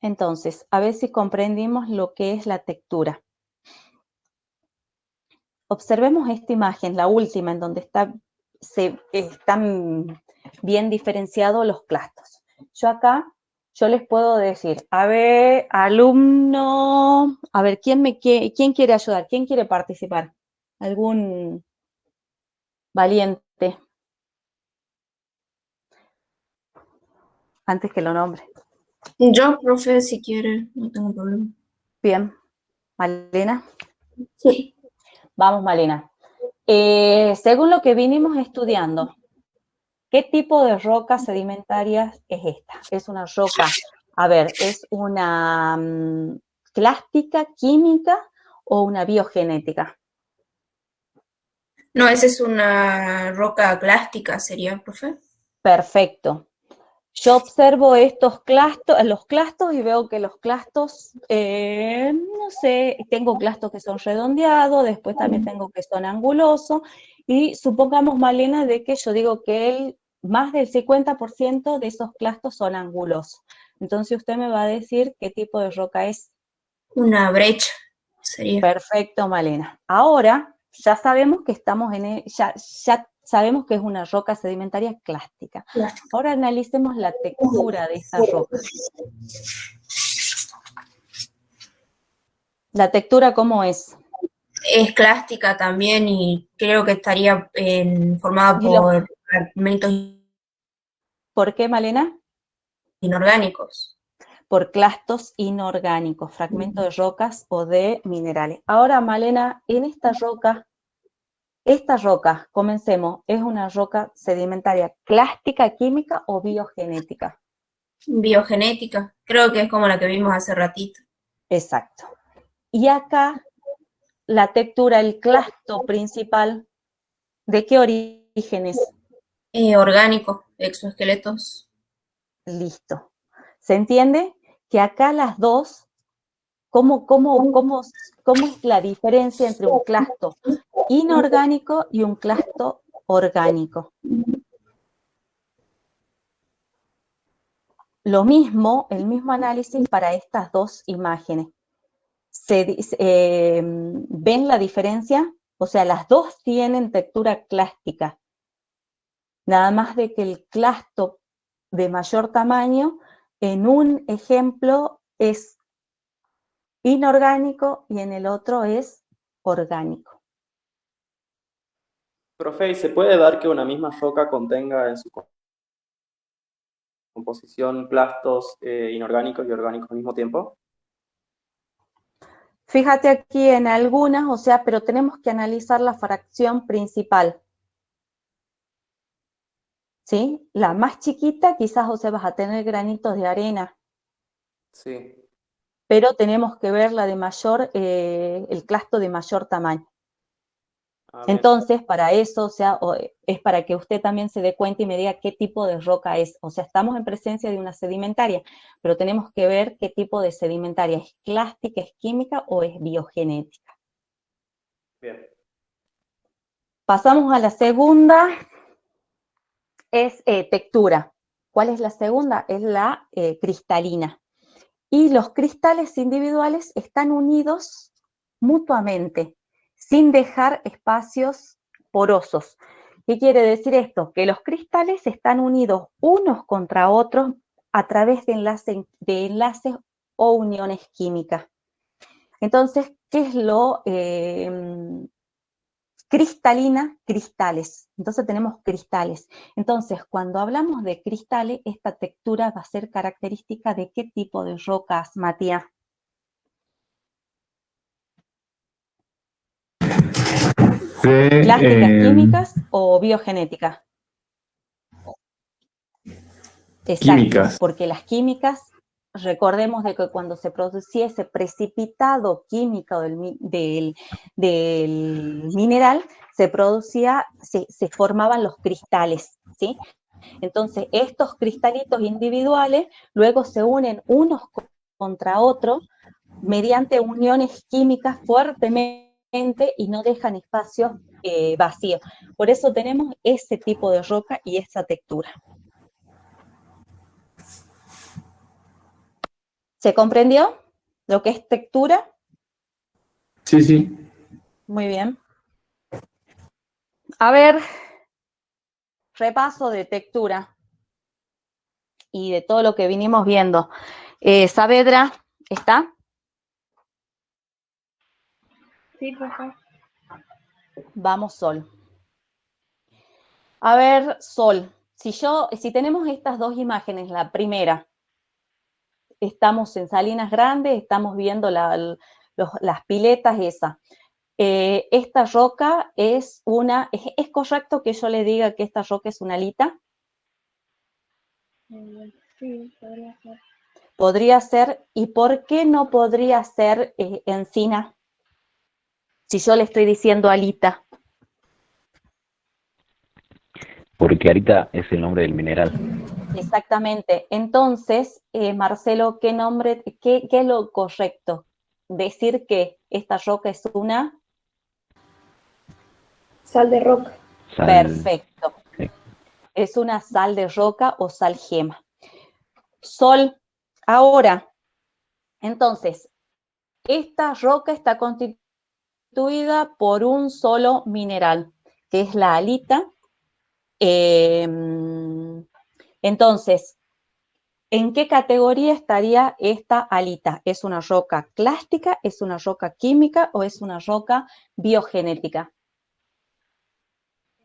Entonces, a ver si comprendimos lo que es la textura. Observemos esta imagen, la última, en donde están bien diferenciados los clastos. Yo les puedo decir, a ver, alumno, a ver, ¿quién quiere ayudar? ¿Quién quiere participar? ¿Algún valiente? Antes que lo nombre. Yo, profe, si quiere, no tengo problema. Bien. ¿Malena? Sí. Vamos, Malena. Según lo que vinimos estudiando, ¿qué tipo de roca sedimentaria es esta? Es una roca, a ver, ¿es una clástica, química o una biogenética? No, esa es una roca clástica, sería, profe. Perfecto. Yo observo los clastos y veo que los clastos, no sé, tengo clastos que son redondeados, después también tengo que son angulosos, y supongamos, Malena, de que yo digo que más del 50% de esos clastos son angulosos. Entonces usted me va a decir qué tipo de roca es. Una brecha, sería. Perfecto, Malena. Ahora ya sabemos que ya sabemos que es una roca sedimentaria clástica. Ahora analicemos la textura de esta roca. ¿La textura cómo es? Es clástica también y creo que estaría formada por fragmentos. ¿Por qué, Malena? Inorgánicos. Por clastos inorgánicos, fragmentos de rocas o de minerales. Ahora, Malena, en esta roca, comencemos, ¿es una roca sedimentaria clástica, química o biogenética? Biogenética, creo que es como la que vimos hace ratito. Exacto. Y acá, la textura, el clasto principal, ¿de qué origen es? Orgánico, exoesqueletos. Listo. ¿Se entiende? Que acá las dos, ¿cómo es la diferencia entre un clasto inorgánico y un clasto orgánico? Lo mismo, el mismo análisis para estas dos imágenes. ¿Ven la diferencia? O sea, las dos tienen textura clástica. Nada más de que el clasto de mayor tamaño, en un ejemplo es inorgánico y en el otro es orgánico. Profe, ¿y se puede dar que una misma roca contenga en su composición clastos inorgánicos y orgánicos al mismo tiempo? Fíjate aquí en algunas, o sea, pero tenemos que analizar la fracción principal. ¿Sí? La más chiquita quizás, o sea, vas a tener granitos de arena. Sí. Pero tenemos que ver la de mayor, el clasto de mayor tamaño. Entonces, para eso, o sea, es para que usted también se dé cuenta y me diga qué tipo de roca es. O sea, estamos en presencia de una sedimentaria, pero tenemos que ver qué tipo de sedimentaria. ¿Es clástica, es química o es biogenética? Bien. Pasamos a la segunda, es textura. ¿Cuál es la segunda? Es la cristalina. Y los cristales individuales están unidos mutuamente, sin dejar espacios porosos. ¿Qué quiere decir esto? Que los cristales están unidos unos contra otros a través de enlaces o uniones químicas. Entonces, ¿qué es lo cristalina? Cristales. Entonces tenemos cristales. Entonces, cuando hablamos de cristales, esta textura va a ser característica de qué tipo de rocas, Matías. ¿Clásticas, químicas o biogenéticas? Exacto, químicas. porque las químicas, recordemos de que cuando se producía ese precipitado químico del mineral, se formaban los cristales, ¿sí? Entonces, estos cristalitos individuales luego se unen unos contra otros mediante uniones químicas fuertemente y no dejan espacios vacíos. Por eso tenemos ese tipo de roca y esa textura. ¿Se comprendió lo que es textura? Sí, sí. Muy bien. A ver, repaso de textura y de todo lo que vinimos viendo. Saavedra, ¿está? Sí, por favor. Vamos, Sol. A ver, Sol, si tenemos estas dos imágenes, la primera, estamos en Salinas Grandes, estamos viendo las piletas esas. Esta roca es ¿es correcto que yo le diga que esta roca es una halita? Sí, podría ser. Podría ser, ¿y por qué no podría ser encina? Si yo le estoy diciendo halita. Porque Arita es el nombre del mineral. Exactamente. Entonces, Marcelo, ¿qué es lo correcto? Decir que esta roca es una... Sal de roca. Perfecto. Sí. Es una sal de roca o sal gema. Sol, ahora, entonces, esta roca está constituida por un solo mineral, que es la halita. Entonces, ¿en qué categoría estaría esta halita? ¿Es una roca clástica, es una roca química o es una roca biogenética?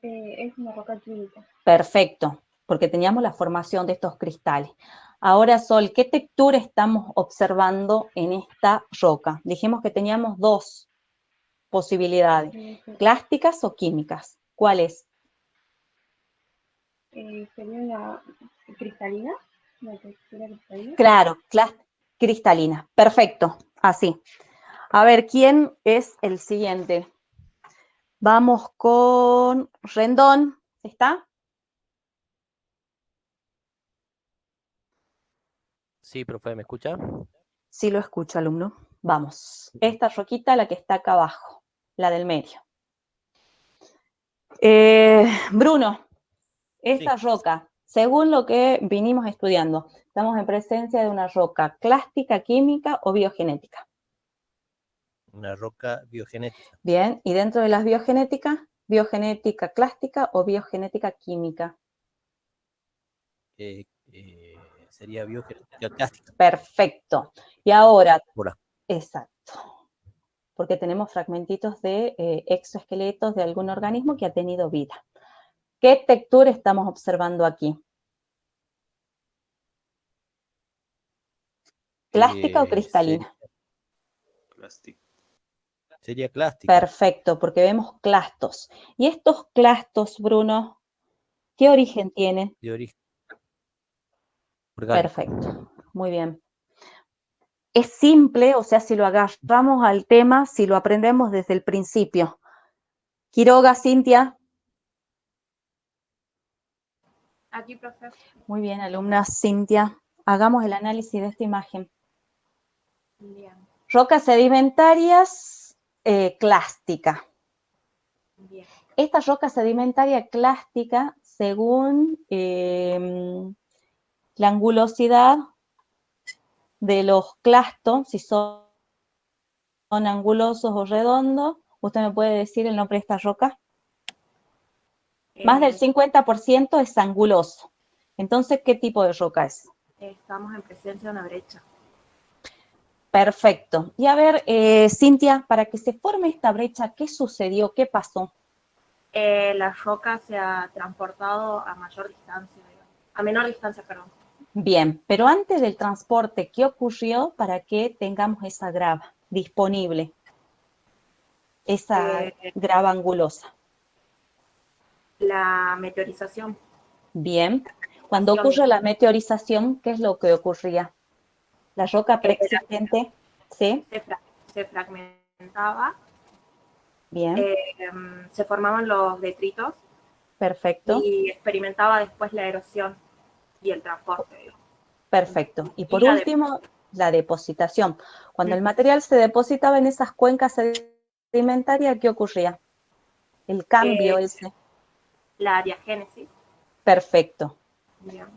Es una roca química. Perfecto, porque teníamos la formación de estos cristales. Ahora, Sol, ¿qué textura estamos observando en esta roca? Dijimos que teníamos dos posibilidades, clásticas o químicas. ¿Cuál es? Sería una cristalina, una textura cristalina. Claro, cristalina. Perfecto, así. A ver, ¿quién es el siguiente? Vamos con Rendón. ¿Está? Sí, profe, ¿me escucha? Sí, lo escucho, alumno. Vamos. Esta roquita, la que está acá abajo, la del medio. Bruno, esta roca, según lo que vinimos estudiando, estamos en presencia de una roca clástica, química o biogenética. Una roca biogenética. Bien, y dentro de las biogenéticas, biogenética clástica o biogenética química. Sería biogenética clástica. Perfecto. Y ahora, Hola. exacto, porque tenemos fragmentitos de exoesqueletos de algún organismo que ha tenido vida. ¿Qué textura estamos observando aquí? ¿Plástica o cristalina? Sería clástica. Perfecto, porque vemos clastos. ¿Y estos clastos, Bruno, qué origen tienen? De origen orgánico. Perfecto, muy bien. Es simple, o sea, si lo agarramos al tema, si lo aprendemos desde el principio. Quiroga, Cintia. Aquí, profe. Muy bien, alumna Cintia. Hagamos el análisis de esta imagen. Bien. Rocas sedimentarias clástica. Bien. Esta roca sedimentaria clástica, según la angulosidad de los clastos, si son angulosos o redondos, ¿usted me puede decir el nombre de esta roca? Más del 50% es anguloso. Entonces, ¿qué tipo de roca es? Estamos en presencia de una brecha. Perfecto. Y a ver, Cintia, para que se forme esta brecha, ¿qué sucedió? ¿Qué pasó? La roca se ha transportado a mayor distancia, a menor distancia, perdón. Bien, pero antes del transporte, ¿qué ocurrió para que tengamos esa grava disponible? Esa grava angulosa. La meteorización. Bien. Cuando ocurre la meteorización, ¿qué es lo que ocurría? La roca preexistente, ¿sí? Se fragmentaba. Bien. Se formaban los detritos. Perfecto. Y experimentaba después la erosión y el transporte. Perfecto. Y por último, la depositación. Cuando el material se depositaba en esas cuencas sedimentaria, ¿qué ocurría? El cambio ese. La diagénesis. Perfecto. Bien.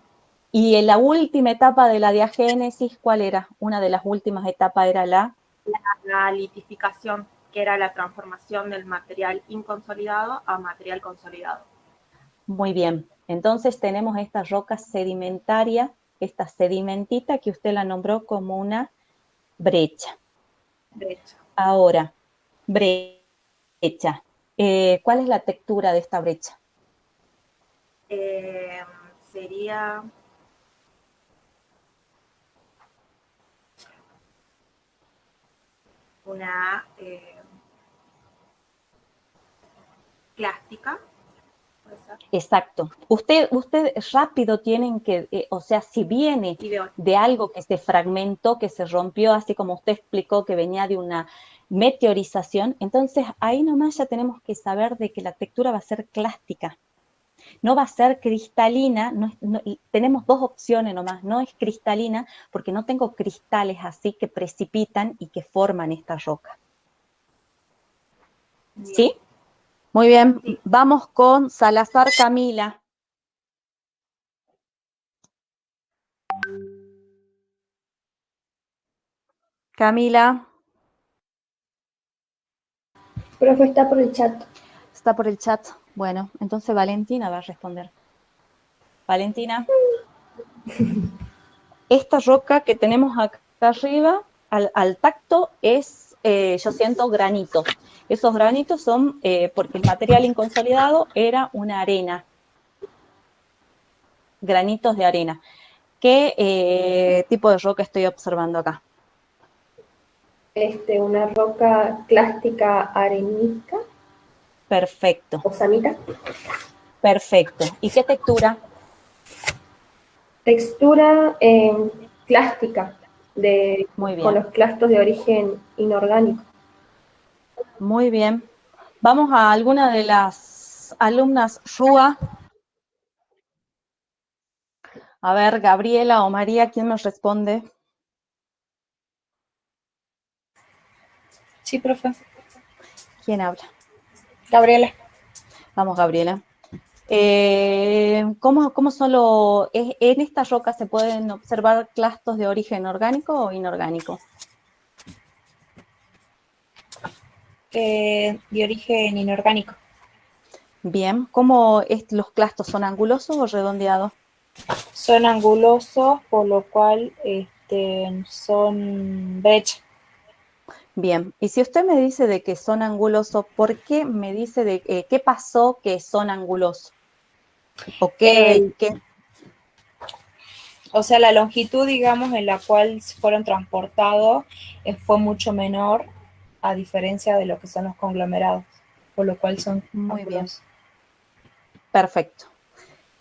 Y en la última etapa de la diagénesis, ¿cuál era? Una de las últimas etapas era la litificación, que era la transformación del material inconsolidado a material consolidado. Muy bien. Entonces tenemos esta roca sedimentaria, esta sedimentita que usted la nombró como una brecha. Brecha. Ahora, brecha. ¿Cuál es la textura de esta brecha? Sería una clástica. Exacto. Usted rápido tienen que, o sea, si viene de algo que se fragmentó, que se rompió, así como usted explicó que venía de una meteorización, entonces ahí nomás ya tenemos que saber de que la textura va a ser clástica. No va a ser cristalina, tenemos dos opciones nomás, no es cristalina porque no tengo cristales así que precipitan y que forman esta roca. ¿Sí? Muy bien, vamos con Salazar Camila. Camila. Profe, está por el chat. Está por el chat. Bueno, entonces Valentina va a responder. Valentina. Esta roca que tenemos acá arriba, al tacto, es, yo siento, granitos. Esos granitos son porque el material inconsolidado era una arena. Granitos de arena. ¿Qué tipo de roca estoy observando acá? Una roca clástica arenisca. Perfecto. ¿Osamita? Perfecto. ¿Y qué textura? Textura clástica, Muy bien. con los clastos de origen inorgánico. Muy bien. Vamos a alguna de las alumnas RUA. A ver, Gabriela o María, ¿quién nos responde? Sí, profe. ¿Quién habla? Gabriela. Vamos, Gabriela. ¿Cómo solo en esta roca se pueden observar clastos de origen orgánico o inorgánico? De origen inorgánico. Bien. ¿Cómo los clastos son angulosos o redondeados? Son angulosos, por lo cual son brecha. Bien, y si usted me dice de que son angulosos, ¿por qué me dice de qué pasó que son angulosos? ¿O O sea, la longitud, digamos, en la cual fueron transportados fue mucho menor a diferencia de lo que son los conglomerados, por lo cual son muy angulosos. bien. Perfecto.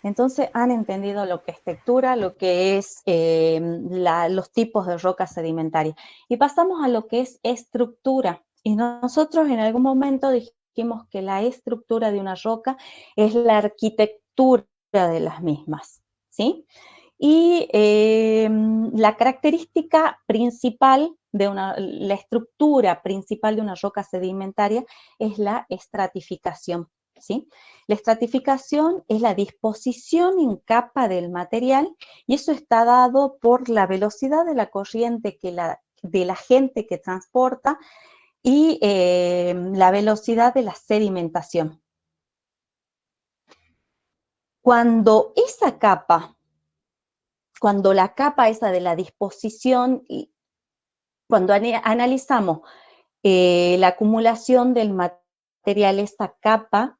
Entonces han entendido lo que es textura, lo que es los tipos de roca sedimentaria. Y pasamos a lo que es estructura. Y nosotros en algún momento dijimos que la estructura de una roca es la arquitectura de las mismas, ¿sí? Y la característica principal la estructura principal de una roca sedimentaria es la estratificación, ¿sí? La estratificación es la disposición en capa del material y eso está dado por la velocidad de la corriente de la gente que transporta y la velocidad de la sedimentación. Cuando la capa esa de la disposición, cuando analizamos la acumulación del material, esta capa,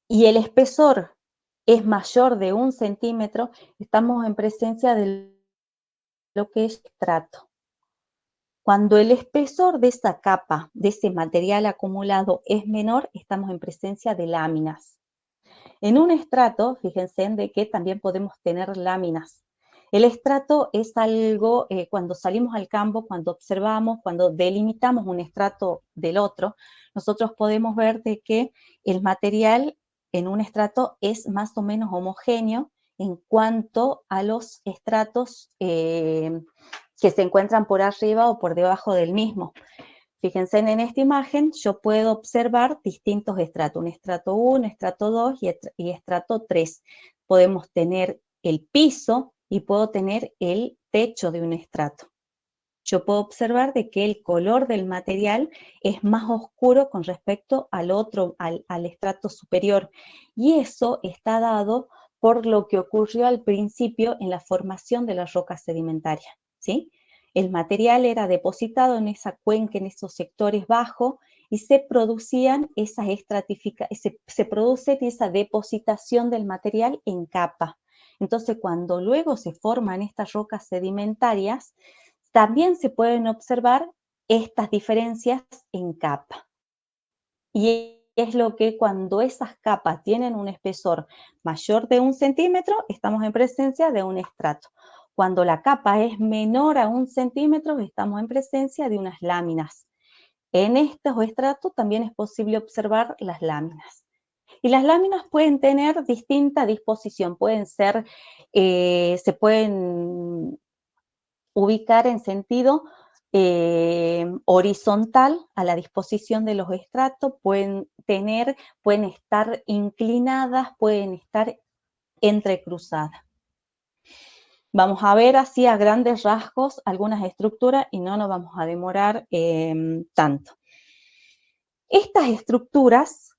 y el espesor es mayor de 1 centímetro, estamos en presencia de lo que es estrato. Cuando el espesor de esa capa, de ese material acumulado es menor, estamos en presencia de láminas. En un estrato, fíjense de que también podemos tener láminas. El estrato es algo, cuando salimos al campo, cuando observamos, cuando delimitamos un estrato del otro, nosotros podemos ver de que el material en un estrato es más o menos homogéneo en cuanto a los estratos que se encuentran por arriba o por debajo del mismo. Fíjense en esta imagen, yo puedo observar distintos estratos, un estrato 1, estrato 2 y estrato 3. Podemos tener el piso y puedo tener el techo de un estrato. Yo puedo observar de que el color del material es más oscuro con respecto al otro, al estrato superior. Y eso está dado por lo que ocurrió al principio en la formación de la roca sedimentaria, ¿sí? El material era depositado en esa cuenca, en esos sectores bajos, y se producían esas se produce esa depositación del material en capa. Entonces, cuando luego se forman estas rocas sedimentarias, también se pueden observar estas diferencias en capa. Y es lo que cuando esas capas tienen un espesor mayor de 1 centímetro, estamos en presencia de un estrato. Cuando la capa es menor a 1 centímetro, estamos en presencia de unas láminas. En estos estratos también es posible observar las láminas. Y las láminas pueden tener distinta disposición, pueden ser, se pueden ubicar en sentido horizontal a la disposición de los estratos, pueden estar inclinadas, pueden estar entrecruzadas. Vamos a ver así a grandes rasgos algunas estructuras y no nos vamos a demorar tanto. Estas estructuras,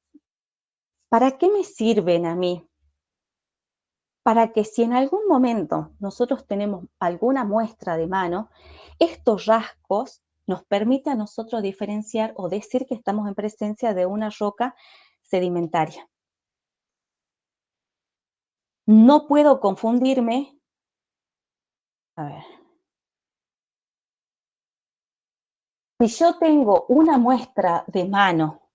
¿para qué me sirven a mí? Para que si en algún momento nosotros tenemos alguna muestra de mano, estos rasgos nos permiten a nosotros diferenciar o decir que estamos en presencia de una roca sedimentaria. No puedo confundirme. A ver. Si yo tengo una muestra de mano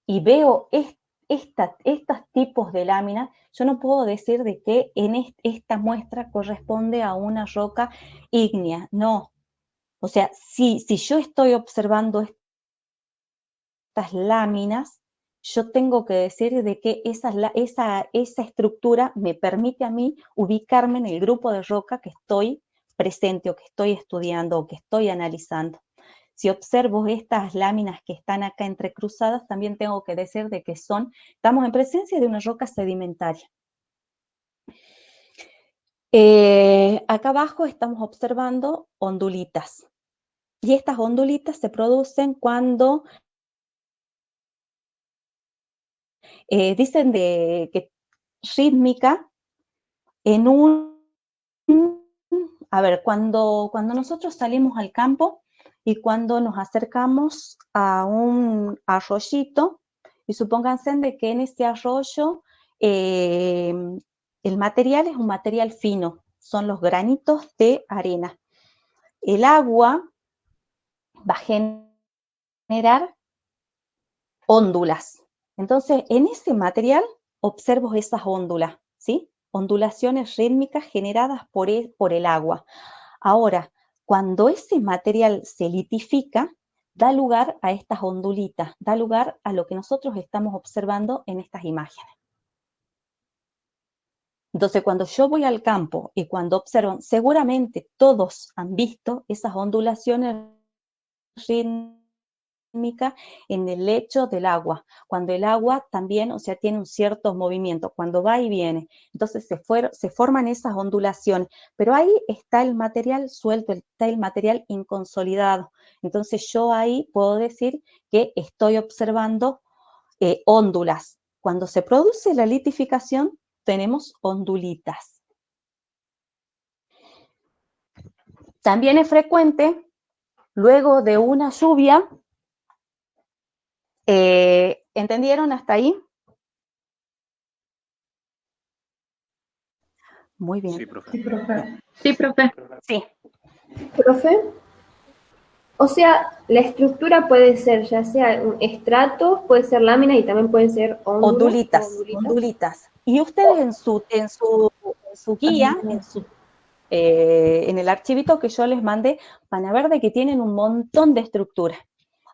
y veo estos tipos de láminas, yo no puedo decir de que en esta muestra corresponde a una roca ígnea, no. O sea, si yo estoy observando estas láminas, yo tengo que decir de que esa estructura me permite a mí ubicarme en el grupo de roca que estoy presente o que estoy estudiando o que estoy analizando. Si observo estas láminas que están acá entrecruzadas, también tengo que decir de que estamos en presencia de una roca sedimentaria. Acá abajo estamos observando ondulitas. Y estas ondulitas se producen cuando dicen que rítmica a ver, cuando nosotros salimos al campo y cuando nos acercamos a un arroyito, y supónganse de que en este arroyo el material es un material fino, son los granitos de arena. El agua va a generar óndulas. Entonces, en ese material observo esas óndulas, ¿sí? Ondulaciones rítmicas generadas por el agua. Ahora, cuando ese material se litifica, da lugar a estas ondulitas, da lugar a lo que nosotros estamos observando en estas imágenes. Entonces, cuando yo voy al campo y cuando observo, seguramente todos han visto esas ondulaciones rítmicas en el lecho del agua, cuando el agua también, o sea, tiene un cierto movimiento, cuando va y viene, entonces se forman esas ondulaciones, pero ahí está el material suelto, está el material inconsolidado, entonces yo ahí puedo decir que estoy observando óndulas. Cuando se produce la litificación, tenemos ondulitas. También es frecuente, luego de una lluvia, ¿entendieron hasta ahí? Muy bien. Sí, profe. Sí, profe. Sí, profe. Sí. Profe, o sea, la estructura puede ser ya sea un estrato, puede ser lámina y también pueden ser Ondulitas. Y ustedes en su guía, en el archivito que yo les mandé, van a ver de que tienen un montón de estructuras.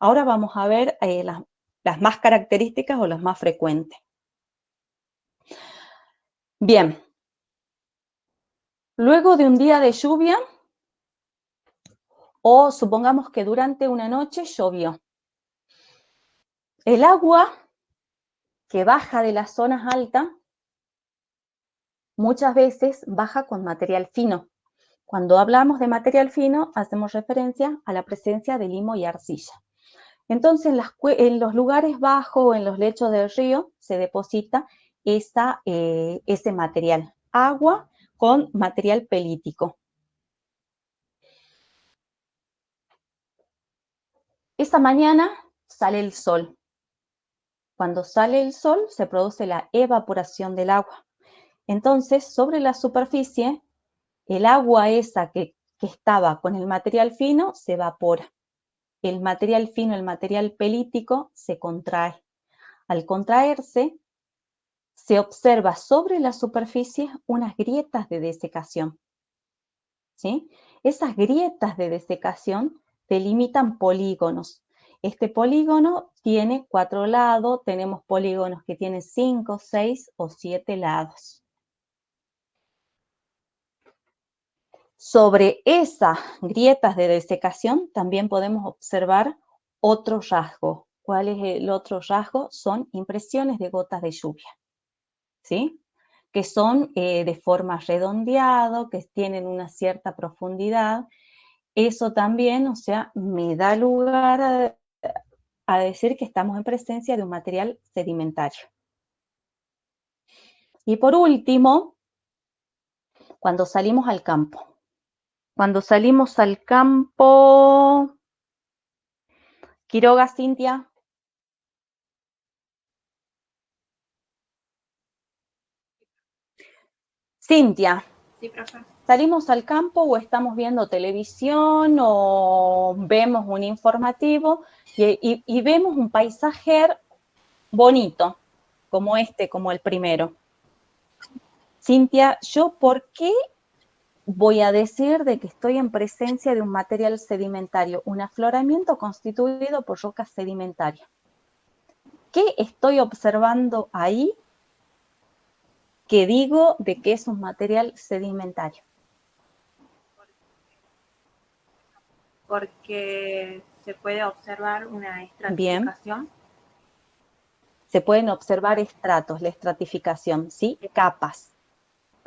Ahora vamos a ver las más características o las más frecuentes. Bien. Luego de un día de lluvia, o supongamos que durante una noche llovió, El agua que baja de las zonas altas muchas veces baja con material fino. Cuando hablamos de material fino, hacemos referencia a la presencia de limo y arcilla. Entonces, en los lugares bajos o en los lechos del río se deposita ese material, agua con material pelítico. Esta mañana sale el sol. Cuando sale el sol, se produce la evaporación del agua. Entonces, sobre la superficie, el agua esa que estaba con el material fino se evapora. El material fino, el material pelítico, se contrae. Al contraerse, se observa sobre la superficie unas grietas de desecación. ¿Sí? Esas grietas de desecación delimitan polígonos. Este polígono tiene 4 lados, tenemos polígonos que tienen 5, 6 o 7 lados. Sobre esas grietas de desecación también podemos observar otro rasgo. ¿Cuál es el otro rasgo? Son impresiones de gotas de lluvia, ¿sí? Que son de forma redondeada, que tienen una cierta profundidad. Eso también, o sea, me da lugar a decir que estamos en presencia de un material sedimentario. Y por último, cuando salimos al campo. Cuando salimos al campo, Quiroga, Cintia. Cintia. Sí, profe. ¿Salimos al campo o estamos viendo televisión o vemos un informativo y vemos un paisaje bonito, como como el primero? Cintia, ¿yo por qué voy a decir de que estoy en presencia de un material sedimentario, un afloramiento constituido por rocas sedimentarias? ¿Qué estoy observando ahí que digo de que es un material sedimentario? Porque se puede observar una estratificación. Bien. Se pueden observar estratos, la estratificación, ¿sí? Capas,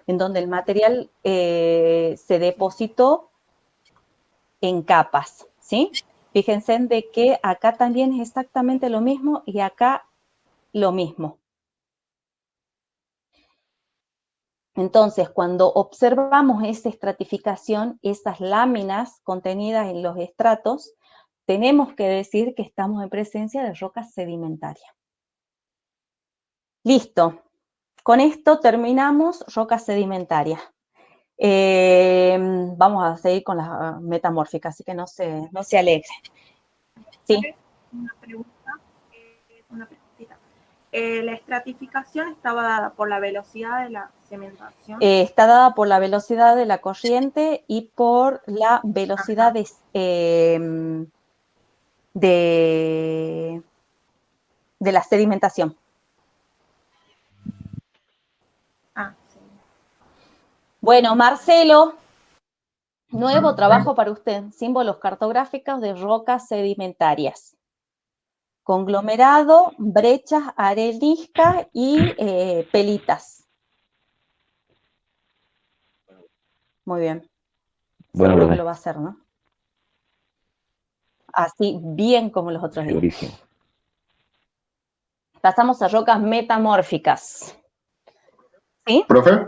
en donde el material se depositó en capas, ¿sí? Fíjense de que acá también es exactamente lo mismo y acá lo mismo. Entonces, cuando observamos esa estratificación, esas láminas contenidas en los estratos, tenemos que decir que estamos en presencia de rocas sedimentarias. Listo. Con esto terminamos rocas sedimentarias. Vamos a seguir con las metamórficas, así que no se alegre. Sí. Una preguntita. ¿La estratificación estaba dada por la velocidad de la cementación? Está dada por la velocidad de la corriente y por la velocidad de la sedimentación. Sí. Bueno, Marcelo, nuevo trabajo para usted, símbolos cartográficos de rocas sedimentarias. Conglomerado, brechas, areniscas y pelitas. Muy bien. Bueno, Seguro que profe. lo va a hacer, ¿no? Así, bien como los otros días. Segurísimo. Pasamos a rocas metamórficas. ¿Sí? Profe,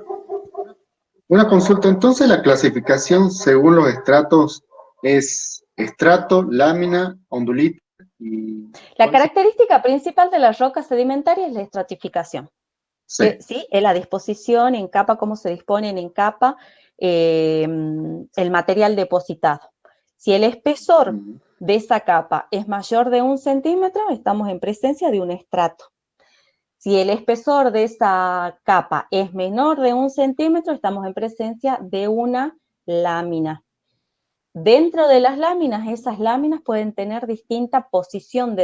una consulta. Entonces, la clasificación según los estratos es estrato, lámina, ondulita y... La característica principal de las rocas sedimentarias es la estratificación. Sí. ¿Sí? Es la disposición en capa, cómo se disponen en capa el material depositado. Si el espesor de esa capa es mayor de 1 centímetro, estamos en presencia de un estrato. Si el espesor de esa capa es menor de 1 centímetro, estamos en presencia de una lámina. Dentro de las láminas, esas láminas pueden tener distinta posición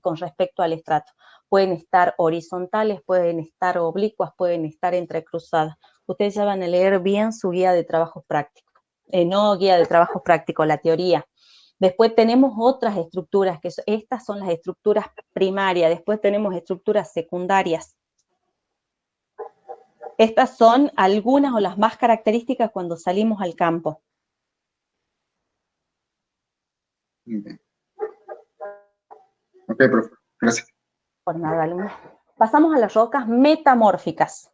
con respecto al estrato. Pueden estar horizontales, pueden estar oblicuas, pueden estar entrecruzadas. Ustedes ya van a leer bien su guía de trabajos prácticos. No guía de trabajos prácticos, la teoría Después tenemos otras estructuras, estas son las estructuras primarias, después tenemos estructuras secundarias. Estas son algunas o las más características cuando salimos al campo. Bien. Ok, profe, gracias. Por nada, alumno. Pasamos a las rocas metamórficas.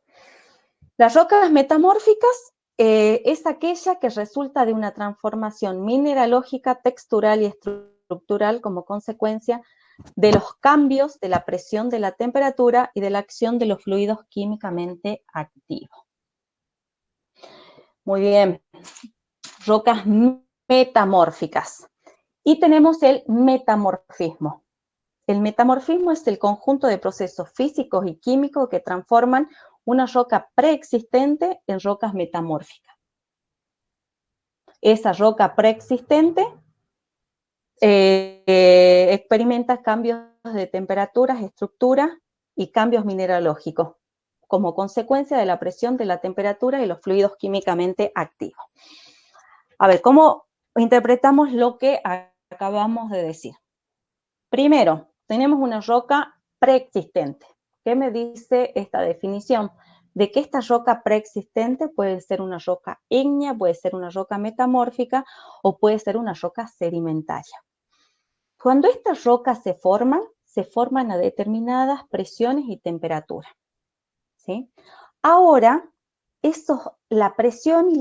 Las rocas metamórficas es aquella que resulta de una transformación mineralógica, textural y estructural como consecuencia de los cambios de la presión, de la temperatura y de la acción de los fluidos químicamente activos. Muy bien. Rocas metamórficas. Y tenemos el metamorfismo. El metamorfismo es el conjunto de procesos físicos y químicos que transforman una roca preexistente en rocas metamórficas. Esa roca preexistente experimenta cambios de temperaturas, estructura y cambios mineralógicos como consecuencia de la presión, de la temperatura y los fluidos químicamente activos. A ver, ¿cómo interpretamos lo que acabamos de decir? Primero, tenemos una roca preexistente. ¿Qué me dice esta definición? De que esta roca preexistente puede ser una roca ígnea, puede ser una roca metamórfica o puede ser una roca sedimentaria. Cuando estas rocas se forman a determinadas presiones y temperaturas, ¿sí? Ahora, la presión y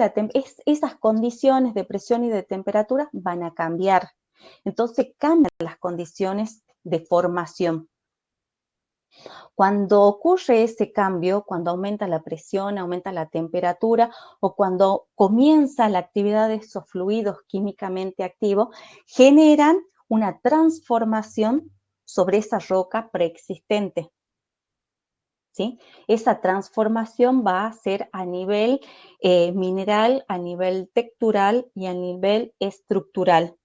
esas condiciones de presión y de temperatura van a cambiar. Entonces cambian las condiciones de formación. Cuando ocurre ese cambio, cuando aumenta la presión, aumenta la temperatura o cuando comienza la actividad de esos fluidos químicamente activos, generan una transformación sobre esa roca preexistente. ¿Sí? Esa transformación va a ser a nivel mineral, a nivel textural y a nivel estructural.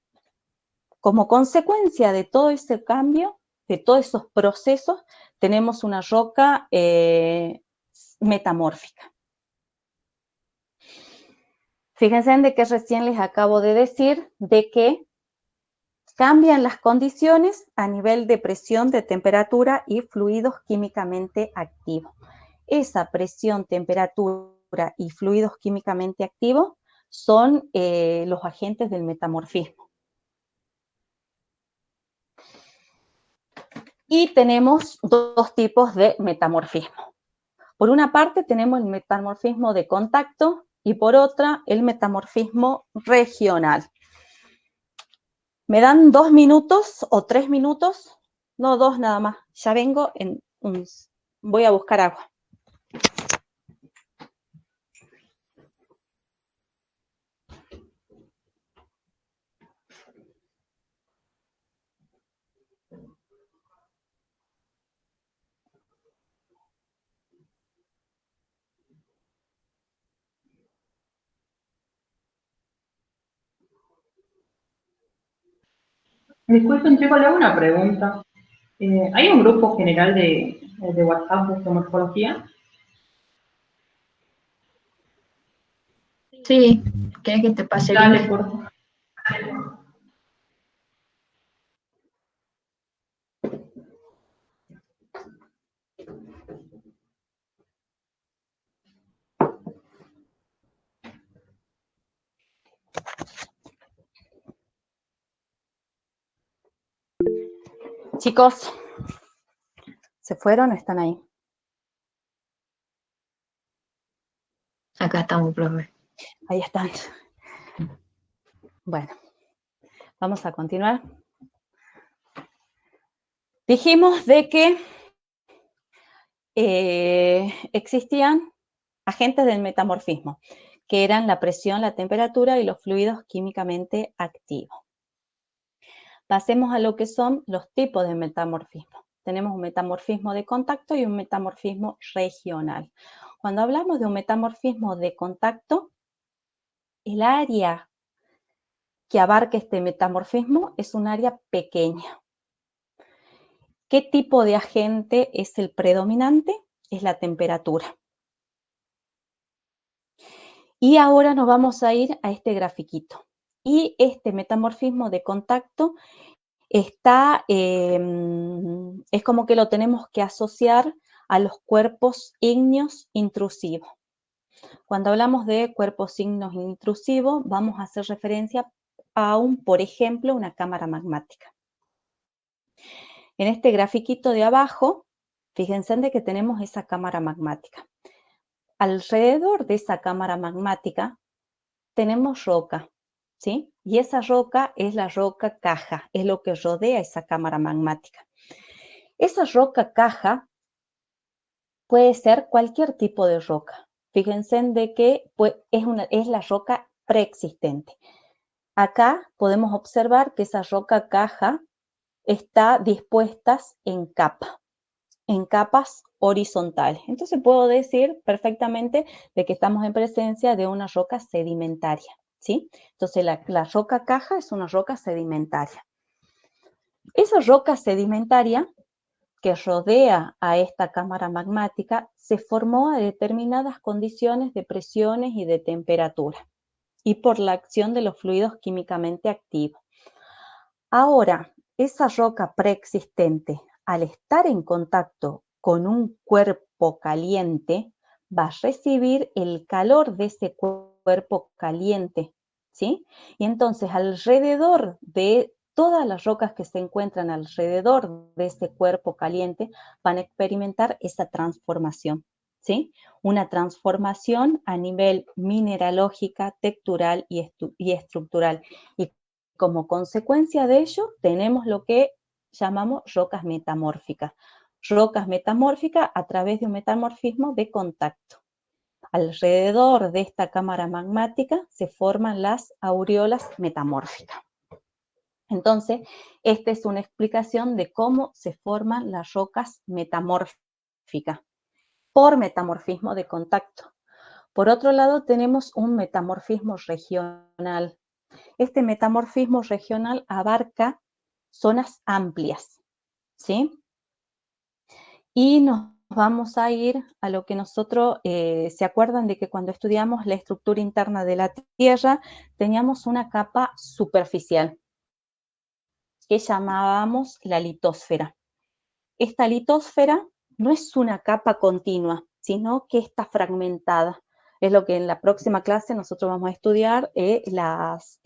Como consecuencia de todo ese cambio, de todos esos procesos, tenemos una roca metamórfica. Fíjense en de que recién les acabo de decir de que cambian las condiciones a nivel de presión, de temperatura y fluidos químicamente activos. Esa presión, temperatura y fluidos químicamente activos son los agentes del metamorfismo. Y tenemos dos tipos de metamorfismo. Por una parte tenemos el metamorfismo de contacto y por otra el metamorfismo regional. ¿Me dan 2 minutos o 3 minutos? No, 2 nada más. Ya vengo voy a buscar agua. Disculpen, chico, le hago una pregunta. ¿Hay un grupo general de WhatsApp de geomorfología? Sí, ¿querés que te pase el Dale, link? por favor. Chicos, ¿se fueron o están ahí? Acá estamos, profe. Ahí están. Bueno, vamos a continuar. Dijimos de que existían agentes del metamorfismo, que eran la presión, la temperatura y los fluidos químicamente activos. Pasemos a lo que son los tipos de metamorfismo. Tenemos un metamorfismo de contacto y un metamorfismo regional. Cuando hablamos de un metamorfismo de contacto, el área que abarca este metamorfismo es un área pequeña. ¿Qué tipo de agente es el predominante? Es la temperatura. Y ahora nos vamos a ir a este grafiquito. Y este metamorfismo de contacto está, es como que lo tenemos que asociar a los cuerpos ígneos intrusivos. Cuando hablamos de cuerpos ígneos intrusivos, vamos a hacer referencia a por ejemplo, una cámara magmática. En este grafiquito de abajo, fíjense de que tenemos esa cámara magmática. Alrededor de esa cámara magmática tenemos roca, ¿sí? Y esa roca es la roca caja, es lo que rodea esa cámara magmática. Esa roca caja puede ser cualquier tipo de roca. Fíjense de que es la roca preexistente. Acá podemos observar que esa roca caja está dispuestas en capas horizontales. Entonces puedo decir perfectamente de que estamos en presencia de una roca sedimentaria, ¿sí? Entonces la roca caja es una roca sedimentaria. Esa roca sedimentaria que rodea a esta cámara magmática se formó a determinadas condiciones de presiones y de temperatura y por la acción de los fluidos químicamente activos. Ahora, esa roca preexistente, al estar en contacto con un cuerpo caliente, va a recibir el calor de ese cuerpo caliente, ¿sí? Y entonces, alrededor de todas las rocas que se encuentran alrededor de ese cuerpo caliente van a experimentar esa transformación, ¿sí? Una transformación a nivel mineralógica, textural y estructural. Y como consecuencia de ello, tenemos lo que llamamos rocas metamórficas. Rocas metamórficas a través de un metamorfismo de contacto. Alrededor de esta cámara magmática se forman las aureolas metamórficas. Entonces, esta es una explicación de cómo se forman las rocas metamórficas por metamorfismo de contacto. Por otro lado, tenemos un metamorfismo regional. Este metamorfismo regional abarca zonas amplias, ¿sí? Y nos vamos a ir a lo que nosotros, ¿se acuerdan de que cuando estudiamos la estructura interna de la Tierra teníamos una capa superficial que llamábamos la litosfera? Esta litosfera no es una capa continua, sino que está fragmentada. Es lo que en la próxima clase nosotros vamos a estudiar, las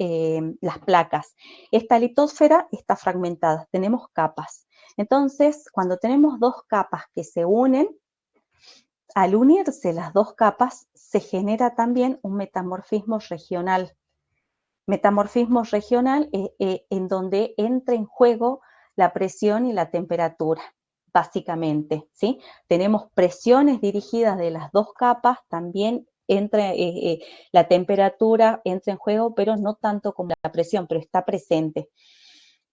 placas. Esta litosfera está fragmentada, tenemos capas. Entonces, cuando tenemos dos capas que se unen, al unirse las dos capas, se genera también un metamorfismo regional. Metamorfismo regional en donde entra en juego la presión y la temperatura, básicamente, ¿sí? Tenemos presiones dirigidas de las dos capas, también entra la temperatura entra en juego, pero no tanto como la presión, pero está presente.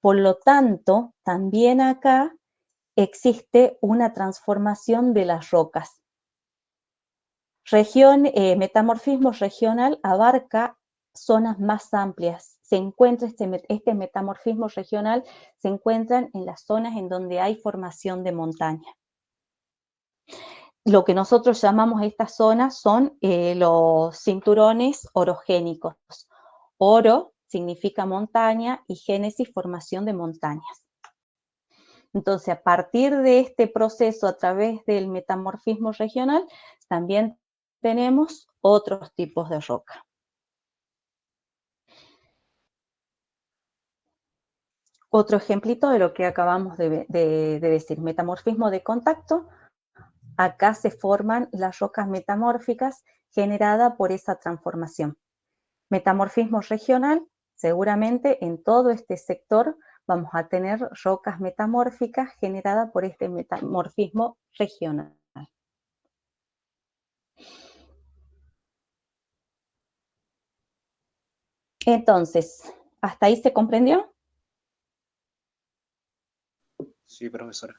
Por lo tanto, también acá existe una transformación de las rocas. Metamorfismo regional abarca zonas más amplias. Se encuentra este metamorfismo regional se encuentra en las zonas en donde hay formación de montaña. Lo que nosotros llamamos estas zonas son los cinturones orogénicos. Oro significa montaña y génesis, formación de montañas. Entonces, a partir de este proceso, a través del metamorfismo regional, también tenemos otros tipos de roca. Otro ejemplito de lo que acabamos de decir, metamorfismo de contacto. Acá se forman las rocas metamórficas generadas por esa transformación. Metamorfismo regional, seguramente en todo este sector vamos a tener rocas metamórficas generadas por este metamorfismo regional. Entonces, ¿hasta ahí se comprendió? Sí, profesora.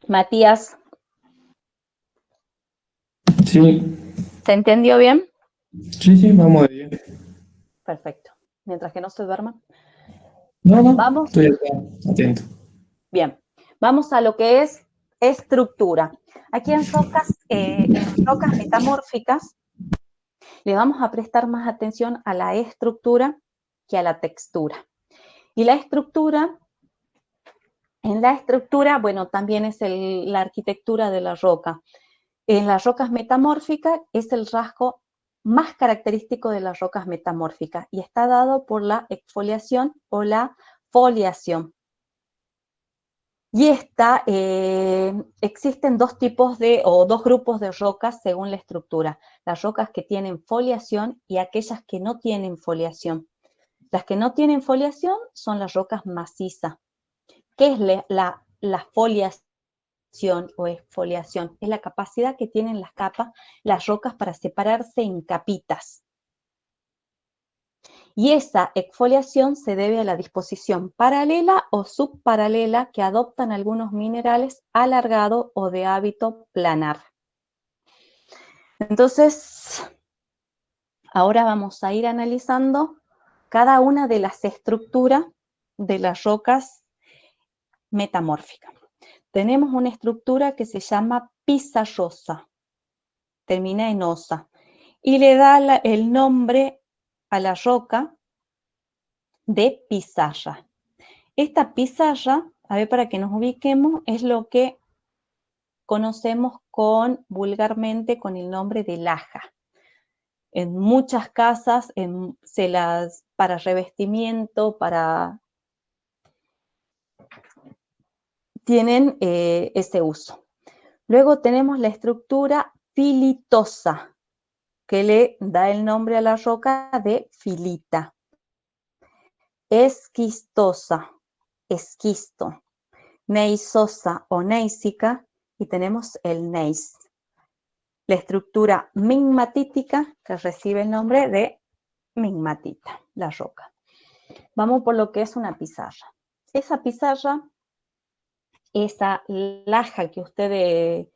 Matías. Sí. ¿Se entendió bien? Sí, vamos de bien. Perfecto. Mientras que no se duerma. No, vamos. Estoy acá, atento. Bien, vamos a lo que es estructura. Aquí en rocas metamórficas le vamos a prestar más atención a la estructura que a la textura. Y la estructura, en la estructura, bueno, también es la arquitectura de la roca. En las rocas metamórficas es el rasgo más característico de las rocas metamórficas y está dado por la exfoliación o la foliación. Y existen dos grupos de rocas según la estructura. Las rocas que tienen foliación y aquellas que no tienen foliación. Las que no tienen foliación son las rocas macizas. ¿Qué es la foliación o exfoliación? Es la capacidad que tienen las rocas para separarse en capitas. Y esa exfoliación se debe a la disposición paralela o subparalela que adoptan algunos minerales alargado o de hábito planar. Entonces, ahora vamos a ir analizando cada una de las estructuras de las rocas metamórficas. Tenemos una estructura que se llama pizarrosa, termina en osa, y le da el nombre a la roca de pizarra. Esta pizarra, a ver, para que nos ubiquemos, es lo que conocemos vulgarmente con el nombre de laja. En muchas casas, para revestimiento, tienen ese uso. Luego tenemos la estructura filitosa, que le da el nombre a la roca de filita. Esquistosa, esquisto. Neisosa o neisica, y tenemos el neis. La estructura migmatítica, que recibe el nombre de migmatita, la roca. Vamos por lo que es una pizarra. Esa pizarra, esa laja que ustedes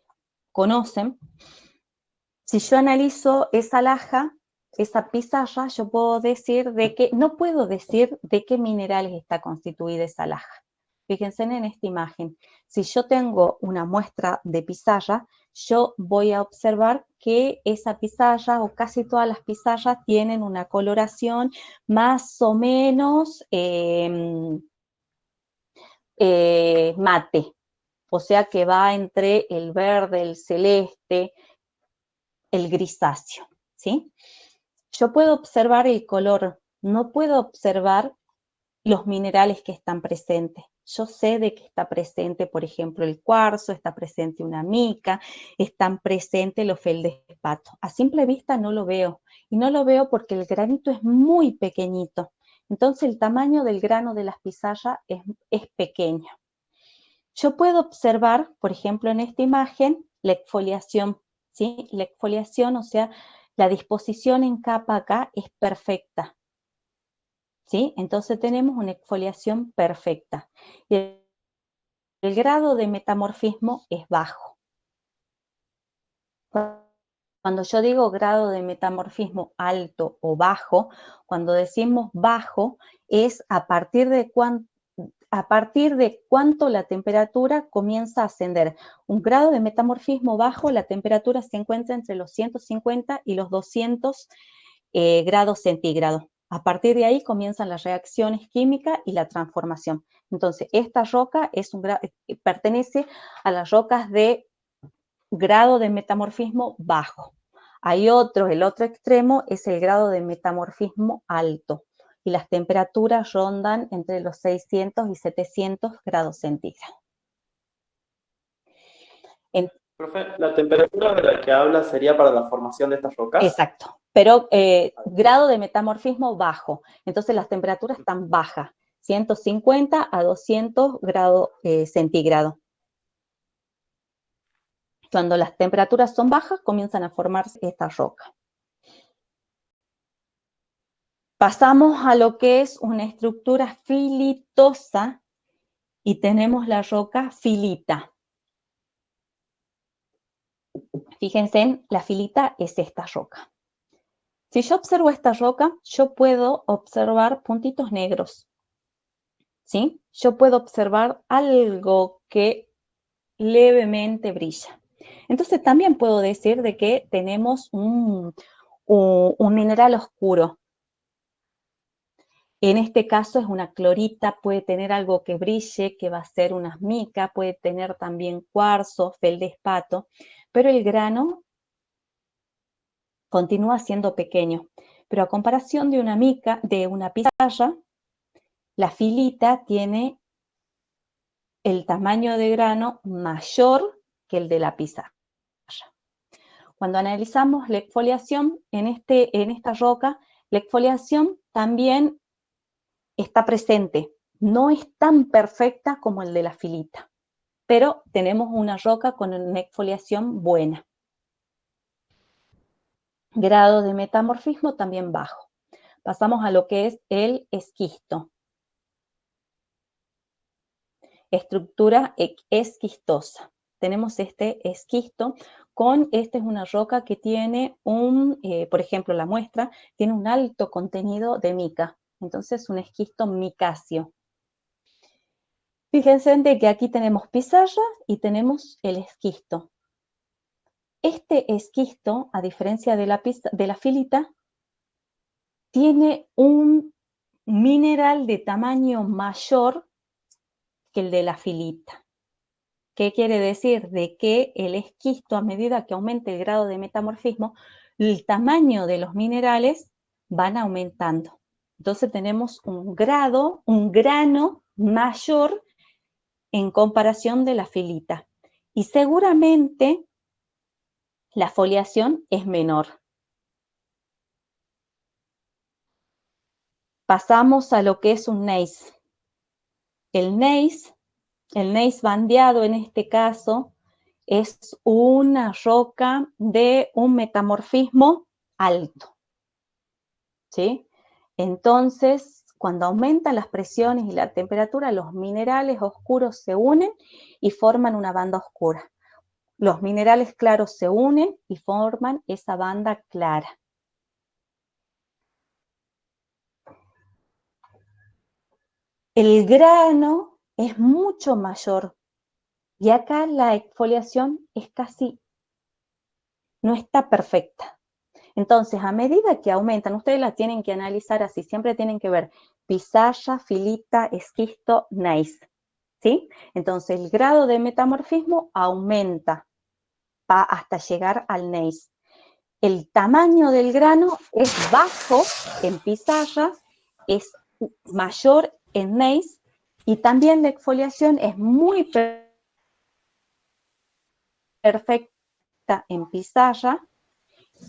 conocen, si yo analizo esa laja, esa pizarra, yo puedo decir no puedo decir de qué minerales está constituida esa laja. Fíjense en esta imagen. Si yo tengo una muestra de pizarra, yo voy a observar que esa pizarra o casi todas las pizarras tienen una coloración más o menos mate. O sea que va entre el verde, el celeste, el grisáceo, ¿sí? Yo puedo observar el color, no puedo observar los minerales que están presentes. Yo sé de que está presente, por ejemplo, el cuarzo, está presente una mica, están presentes los feldespatos. A simple vista no lo veo, y no lo veo porque el granito es muy pequeñito. Entonces el tamaño del grano de las pizarras es pequeño. Yo puedo observar, por ejemplo, en esta imagen, la exfoliación, ¿sí? La exfoliación, o sea, la disposición en capa acá es perfecta, ¿sí? Entonces tenemos una exfoliación perfecta. Y el grado de metamorfismo es bajo. Cuando yo digo grado de metamorfismo alto o bajo, cuando decimos bajo, es a partir de cuánto la temperatura comienza a ascender. Un grado de metamorfismo bajo, la temperatura se encuentra entre los 150 y los 200 grados centígrados. A partir de ahí comienzan las reacciones químicas y la transformación. Entonces, esta roca pertenece a las rocas de grado de metamorfismo bajo. El otro extremo es el grado de metamorfismo alto, y las temperaturas rondan entre los 600 y 700 grados centígrados. Profe, ¿la temperatura de la que habla sería para la formación de estas rocas? Exacto, pero grado de metamorfismo bajo. Entonces las temperaturas están bajas, 150 a 200 grados centígrados. Cuando las temperaturas son bajas, comienzan a formarse esta roca. Pasamos a lo que es una estructura filitosa y tenemos la roca filita. Fíjense, la filita es esta roca. Si yo observo esta roca, yo puedo observar puntitos negros, ¿sí? Yo puedo observar algo que levemente brilla. Entonces también puedo decir de que tenemos un mineral oscuro. En este caso es una clorita, puede tener algo que brille, que va a ser una mica, puede tener también cuarzo, feldespato, pero el grano continúa siendo pequeño. Pero a comparación de una mica, de una pizarra, la filita tiene el tamaño de grano mayor que el de la pizarra. Cuando analizamos la exfoliación en esta roca, la exfoliación también está presente. No es tan perfecta como el de la filita, pero tenemos una roca con una exfoliación buena. Grado de metamorfismo también bajo. Pasamos a lo que es el esquisto. Estructura esquistosa. Tenemos este esquisto esta es una roca que tiene por ejemplo, la muestra tiene un alto contenido de mica. Entonces, un esquisto micáceo. Fíjense en que aquí tenemos pizarra y tenemos el esquisto. Este esquisto, a diferencia de la filita, tiene un mineral de tamaño mayor que el de la filita. ¿Qué quiere decir? De que el esquisto, a medida que aumente el grado de metamorfismo, el tamaño de los minerales van aumentando. Entonces tenemos un grano mayor en comparación de la filita. Y seguramente la foliación es menor. Pasamos a lo que es un gneiss. El gneiss bandeado en este caso es una roca de un metamorfismo alto, ¿sí? Entonces, cuando aumentan las presiones y la temperatura, los minerales oscuros se unen y forman una banda oscura. Los minerales claros se unen y forman esa banda clara. El grano es mucho mayor y acá la exfoliación es no está perfecta. Entonces, a medida que aumentan, ustedes la tienen que analizar así, siempre tienen que ver pizarra, filita, esquisto, gneiss, ¿sí? Entonces, el grado de metamorfismo aumenta hasta llegar al gneiss. El tamaño del grano es bajo en pizarra, es mayor en gneiss y también la exfoliación es muy perfecta en pizarra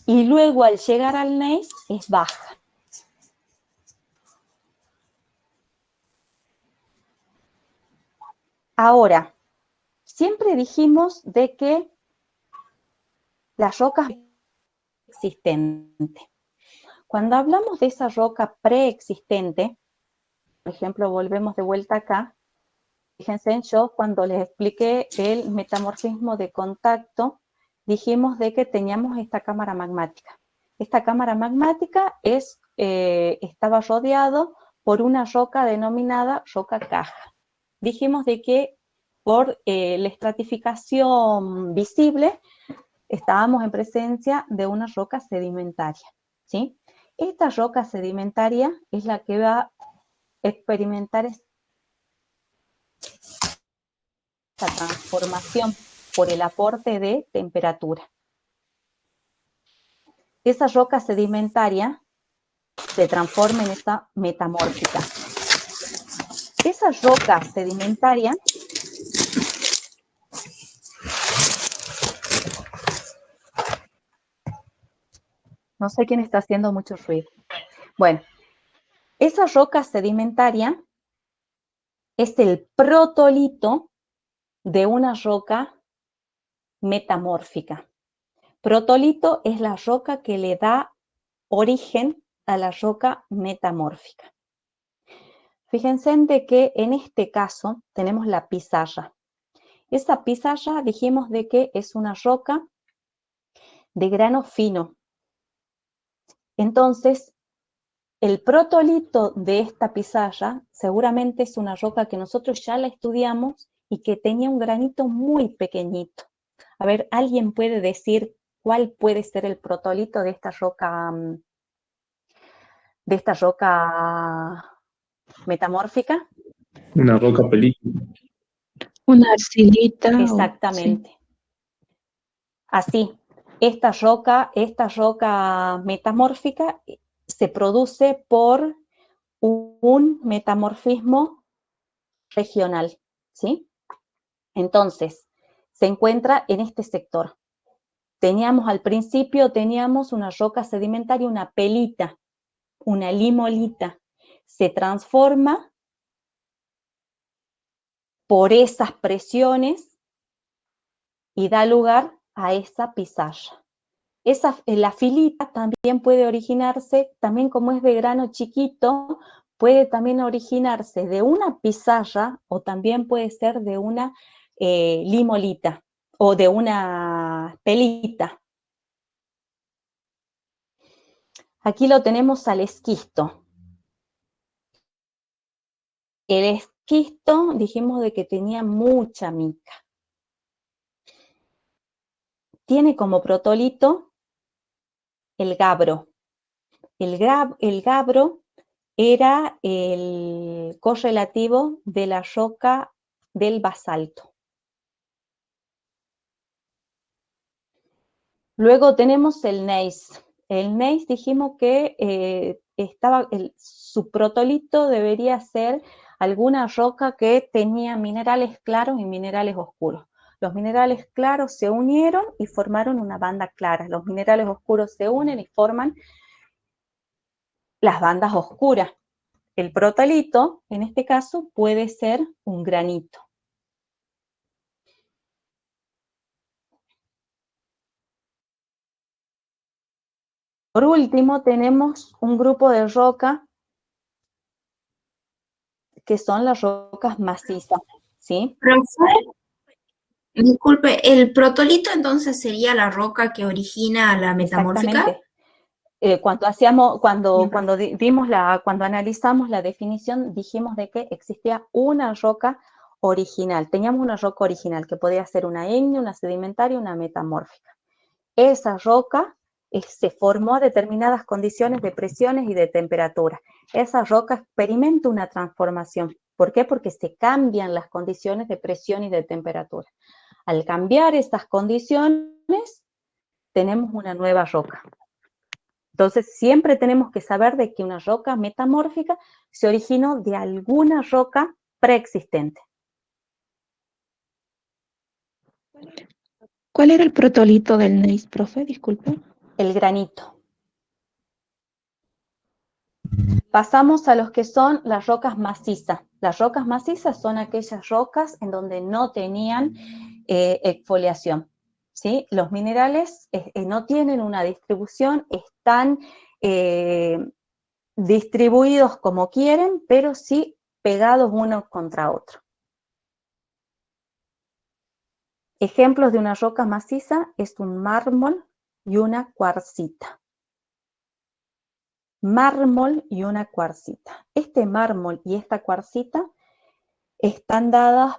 y luego al llegar al gneiss es baja. Ahora, siempre dijimos de que las rocas preexistentes. Cuando hablamos de esa roca preexistente, por ejemplo, volvemos de vuelta acá, fíjense, yo cuando les expliqué el metamorfismo de contacto, dijimos de que teníamos esta cámara magmática. Esta cámara magmática estaba rodeado por una roca denominada roca caja. Dijimos de que por la estratificación visible estábamos en presencia de una roca sedimentaria, ¿sí? Esta roca sedimentaria es la que va a experimentar esta transformación por el aporte de temperatura. Esa roca sedimentaria se transforma en esta metamórfica. Esa roca sedimentaria no sé quién está haciendo mucho ruido. Bueno, esa roca sedimentaria es el protolito de una roca metamórfica. Protolito es la roca que le da origen a la roca metamórfica. Fíjense en de que en este caso tenemos la pizarra. Esa pizarra dijimos de que es una roca de grano fino. Entonces, el protolito de esta pizarra seguramente es una roca que nosotros ya la estudiamos y que tenía un granito muy pequeñito. A ver, ¿alguien puede decir cuál puede ser el protolito de esta roca metamórfica. Una roca película. Una arcillita. Exactamente. Sí. Así, esta roca metamórfica se produce por un metamorfismo regional, ¿sí? Entonces, se encuentra en este sector. Al principio teníamos una roca sedimentaria, una pelita, una limolita. Se transforma por esas presiones y da lugar a esa pizarra. La filita también puede originarse, también como es de grano chiquito, puede también originarse de una pizarra o también puede ser de una limolita o de una pelita. Aquí lo tenemos al esquisto. El esquisto dijimos de que tenía mucha mica. Tiene como protolito el gabro. El gabro era el correlativo de la roca del basalto. Luego tenemos el gneiss. El gneiss dijimos que su protolito debería ser alguna roca que tenía minerales claros y minerales oscuros. Los minerales claros se unieron y formaron una banda clara. Los minerales oscuros se unen y forman las bandas oscuras. El protolito, en este caso, puede ser un granito. Por último, tenemos un grupo de roca que son las rocas macizas, ¿sí? Disculpe, ¿el protolito entonces sería la roca que origina la metamórfica? Cuando analizamos la definición, dijimos de que existía una roca original. Teníamos una roca original que podía ser una ígnea, una sedimentaria, una metamórfica. Esa roca se formó a determinadas condiciones de presiones y de temperatura. Esa roca experimenta una transformación. ¿Por qué? Porque se cambian las condiciones de presión y de temperatura. Al cambiar estas condiciones, tenemos una nueva roca. Entonces, siempre tenemos que saber de que una roca metamórfica se originó de alguna roca preexistente. ¿Cuál era el protolito del gneiss, profe? Disculpe. El granito. Pasamos a los que son las rocas macizas. Las rocas macizas son aquellas rocas en donde no tenían exfoliación, ¿sí? Los minerales no tienen una distribución, están distribuidos como quieren, pero sí pegados unos contra otros. Ejemplos de una roca maciza es un mármol y una cuarcita. Mármol y una cuarcita. Este mármol y esta cuarcita están dadas,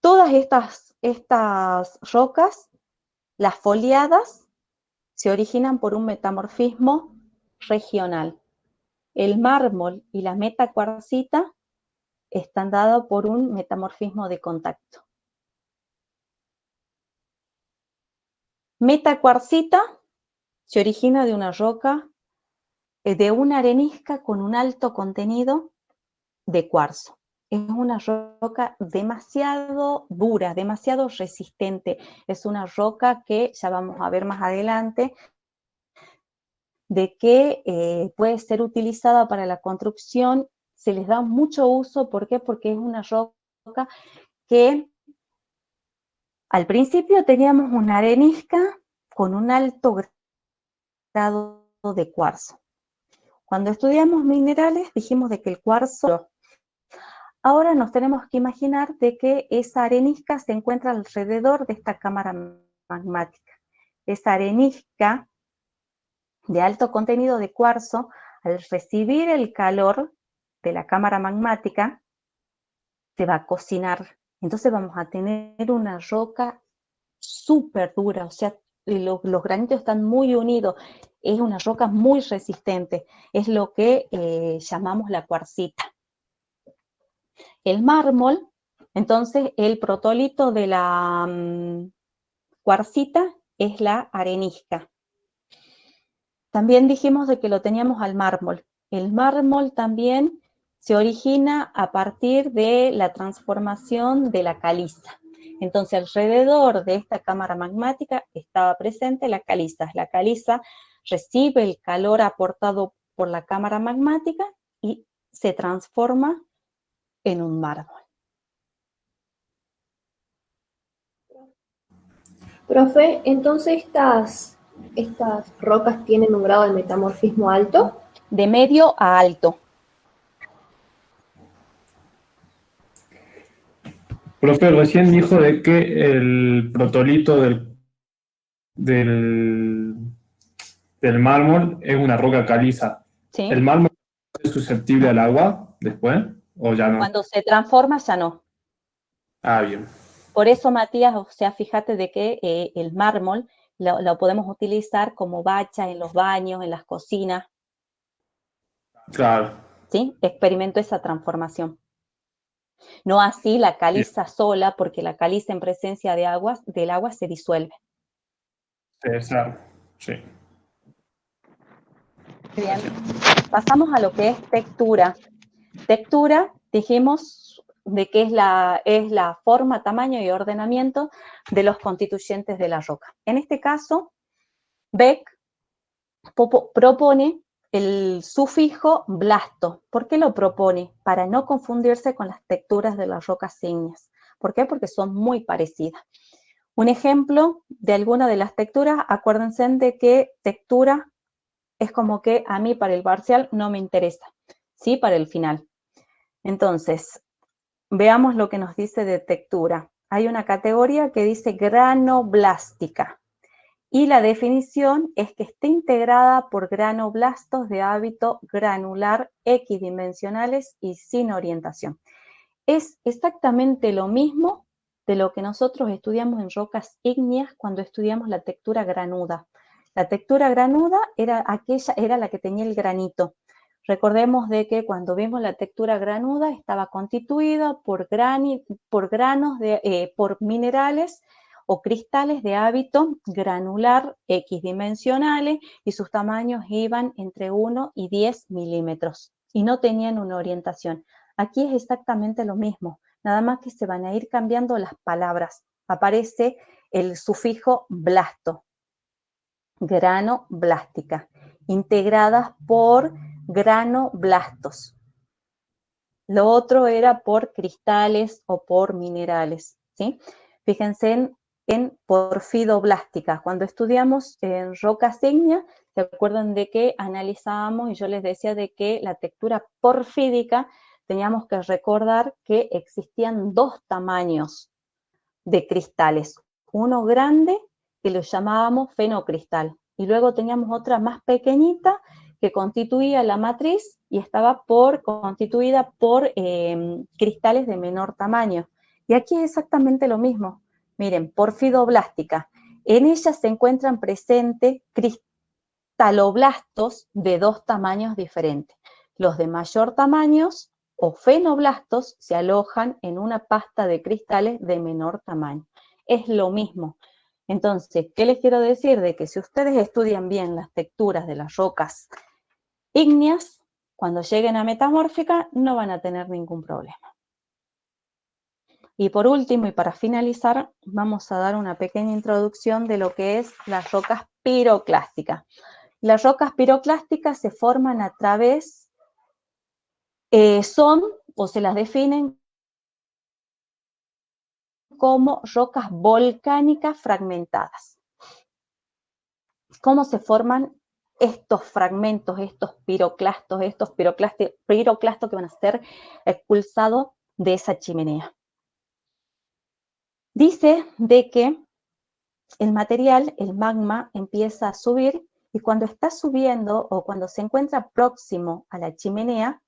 todas estas rocas, las foliadas, se originan por un metamorfismo regional. El mármol y la metacuarcita están dados por un metamorfismo de contacto. Metacuarcita se origina de una roca, de una arenisca con un alto contenido de cuarzo. Es una roca demasiado dura, demasiado resistente. Es una roca que ya vamos a ver más adelante, de que puede ser utilizada para la construcción. Se les da mucho uso. ¿Por qué? Porque es una roca que al principio teníamos una arenisca con un alto grado de cuarzo. Cuando estudiamos minerales dijimos de que el cuarzo, ahora nos tenemos que imaginar de que esa arenisca se encuentra alrededor de esta cámara magmática. Esa arenisca de alto contenido de cuarzo, al recibir el calor de la cámara magmática, se va a cocinar. Entonces vamos a tener una roca súper dura, o sea, los granitos están muy unidos, es una roca muy resistente, es lo que llamamos la cuarcita. El mármol, entonces el protolito de la cuarcita es la arenisca. También dijimos de que lo teníamos al mármol. El mármol también se origina a partir de la transformación de la caliza. Entonces, alrededor de esta cámara magmática estaba presente la caliza. La caliza recibe el calor aportado por la cámara magmática y se transforma en un mármol. Profe, entonces estas rocas tienen un grado de metamorfismo alto. De medio a alto. Profe, recién dijo de que el protolito del mármol es una roca caliza. ¿Sí? ¿El mármol es susceptible al agua después o ya no? Cuando se transforma ya no. Ah, bien. Por eso, Matías, o sea, fíjate de que el mármol lo podemos utilizar como bacha en los baños, en las cocinas. Claro. ¿Sí? Experimento esa transformación. No así la caliza sola, porque la caliza en presencia del agua se disuelve. Exacto. Sí. Bien. Pasamos a lo que es textura. Textura, dijimos de que es la forma, tamaño y ordenamiento de los constituyentes de la roca. En este caso, Beck propone el sufijo blasto. ¿Por qué lo propone? Para no confundirse con las texturas de las rocas ígneas. ¿Por qué? Porque son muy parecidas. Un ejemplo de alguna de las texturas, acuérdense de que textura es como que a mí para el parcial no me interesa, ¿sí? Para el final. Entonces, veamos lo que nos dice de textura. Hay una categoría que dice granoblástica. Y la definición es que esté integrada por granoblastos de hábito granular equidimensionales y sin orientación. Es exactamente lo mismo de lo que nosotros estudiamos en rocas ígneas cuando estudiamos la textura granuda. La textura granuda era la que tenía el granito. Recordemos de que cuando vimos la textura granuda estaba constituida por minerales o cristales de hábito granular equidimensionales y sus tamaños iban entre 1 y 10 milímetros y no tenían una orientación. Aquí es exactamente lo mismo, nada más que se van a ir cambiando las palabras. Aparece el sufijo blasto, granoblástica, integradas por granoblastos. Lo otro era por cristales o por minerales, ¿sí? Fíjense en porfidoblástica. Cuando estudiamos en rocas ígneas, ¿se acuerdan de que analizábamos y yo les decía de que la textura porfídica teníamos que recordar que existían dos tamaños de cristales? Uno grande, que lo llamábamos fenocristal, y luego teníamos otra más pequeñita que constituía la matriz y estaba constituida por cristales de menor tamaño. Y aquí es exactamente lo mismo. Miren, porfidoblástica. En ella se encuentran presentes cristaloblastos de dos tamaños diferentes. Los de mayor tamaño o fenoblastos se alojan en una pasta de cristales de menor tamaño. Es lo mismo. Entonces, ¿qué les quiero decir? De que si ustedes estudian bien las texturas de las rocas ígneas, cuando lleguen a metamórfica no van a tener ningún problema. Y por último, y para finalizar, vamos a dar una pequeña introducción de lo que es las rocas piroclásticas. Las rocas piroclásticas se forman a través, se las definen como rocas volcánicas fragmentadas. ¿Cómo se forman estos fragmentos, estos piroclastos que van a ser expulsados de esa chimenea? Dice de que el material, el magma, empieza a subir y cuando está subiendo o cuando se encuentra próximo a la chimenea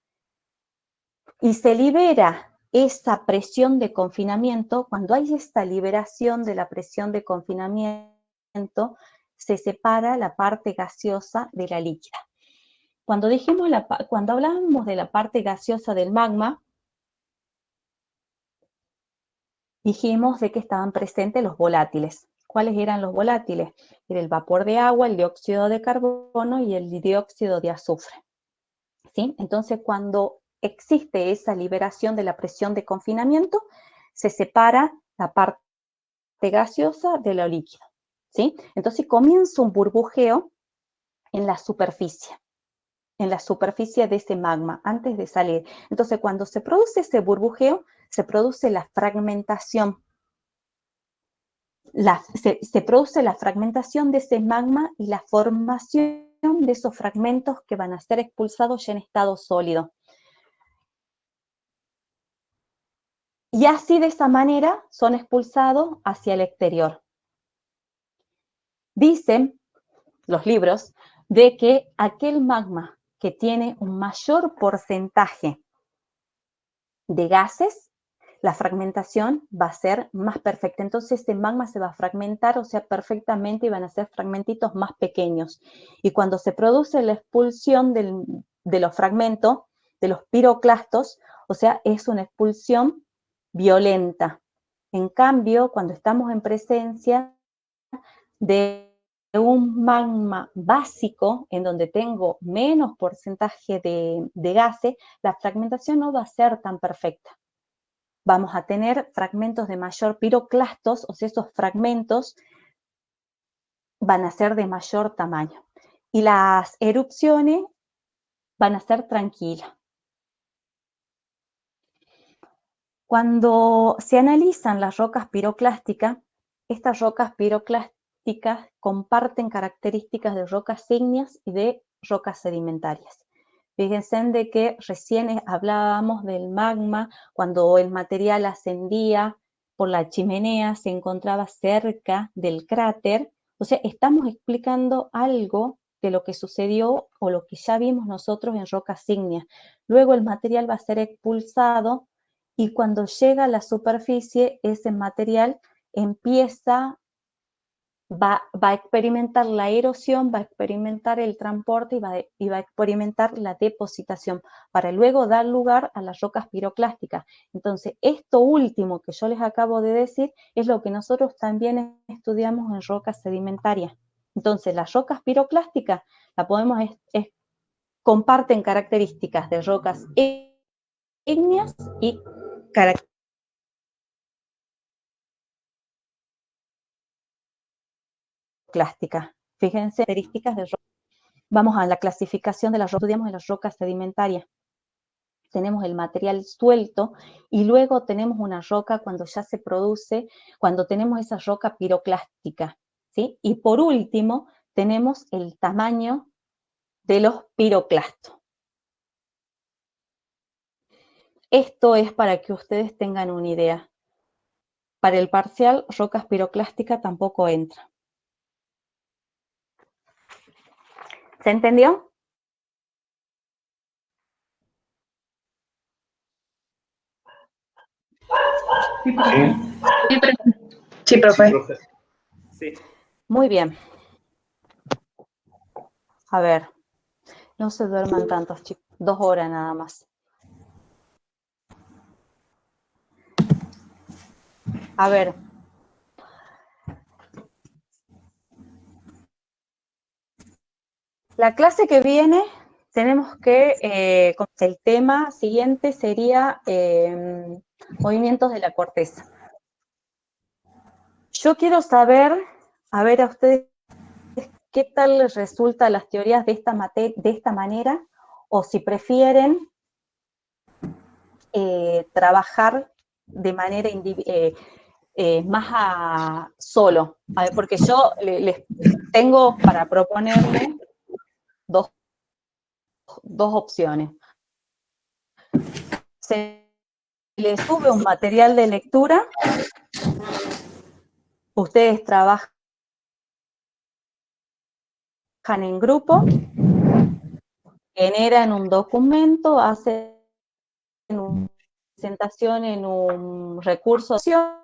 y se libera esa presión de confinamiento, cuando hay esta liberación de la presión de confinamiento, se separa la parte gaseosa de la líquida. Cuando hablábamos de la parte gaseosa del magma, dijimos de que estaban presentes los volátiles. ¿Cuáles eran los volátiles? Era el vapor de agua, el dióxido de carbono y el dióxido de azufre. ¿Sí? Entonces, cuando existe esa liberación de la presión de confinamiento, se separa la parte gaseosa de lo líquido. ¿Sí? Entonces comienza un burbujeo en la superficie de ese magma, antes de salir. Entonces, cuando se produce ese burbujeo, se produce la fragmentación. Se produce la fragmentación de ese magma y la formación de esos fragmentos que van a ser expulsados ya en estado sólido. Y así, de esa manera, son expulsados hacia el exterior. Dicen los libros de que aquel magma que tiene un mayor porcentaje de gases, la fragmentación va a ser más perfecta. Entonces este magma se va a fragmentar, o sea, perfectamente, y van a ser fragmentitos más pequeños. Y cuando se produce la expulsión de los fragmentos, de los piroclastos, o sea, es una expulsión violenta. En cambio, cuando estamos en presencia de un magma básico, en donde tengo menos porcentaje de gases, la fragmentación no va a ser tan perfecta. Vamos a tener fragmentos de mayor piroclastos, o sea, esos fragmentos van a ser de mayor tamaño. Y las erupciones van a ser tranquilas. Cuando se analizan las rocas piroclásticas, estas rocas piroclásticas comparten características de rocas ígneas y de rocas sedimentarias. Fíjense de que recién hablábamos del magma, cuando el material ascendía por la chimenea, se encontraba cerca del cráter. O sea, estamos explicando algo de lo que sucedió o lo que ya vimos nosotros en rocas ígneas. Luego el material va a ser expulsado y cuando llega a la superficie, ese material va a experimentar la erosión, va a experimentar el transporte y va a experimentar la depositación, para luego dar lugar a las rocas piroclásticas. Entonces, esto último que yo les acabo de decir es lo que nosotros también estudiamos en rocas sedimentarias. Entonces, las rocas piroclásticas comparten características de rocas ígneas y características clásticas. Fíjense, características de rocas. Vamos a la clasificación de las rocas, estudiamos en las rocas sedimentarias. Tenemos el material suelto y luego tenemos una roca cuando ya se produce, cuando tenemos esa roca piroclástica, ¿sí? Y por último, tenemos el tamaño de los piroclastos. Esto es para que ustedes tengan una idea. Para el parcial, rocas piroclásticas tampoco entra. ¿Se entendió? Sí, profe. Sí. Muy bien. A ver, no se duerman tantos, chicos. 2 horas nada más. A ver. La clase que viene tenemos que, el tema siguiente sería movimientos de la corteza. Yo quiero saber, a ver a ustedes, qué tal les resulta las teorías de esta manera, o si prefieren trabajar de manera más solo. A ver, porque yo les tengo para proponerle dos opciones. Se les sube un material de lectura, ustedes trabajan en grupo, generan un documento, hacen una presentación en un recurso de acción,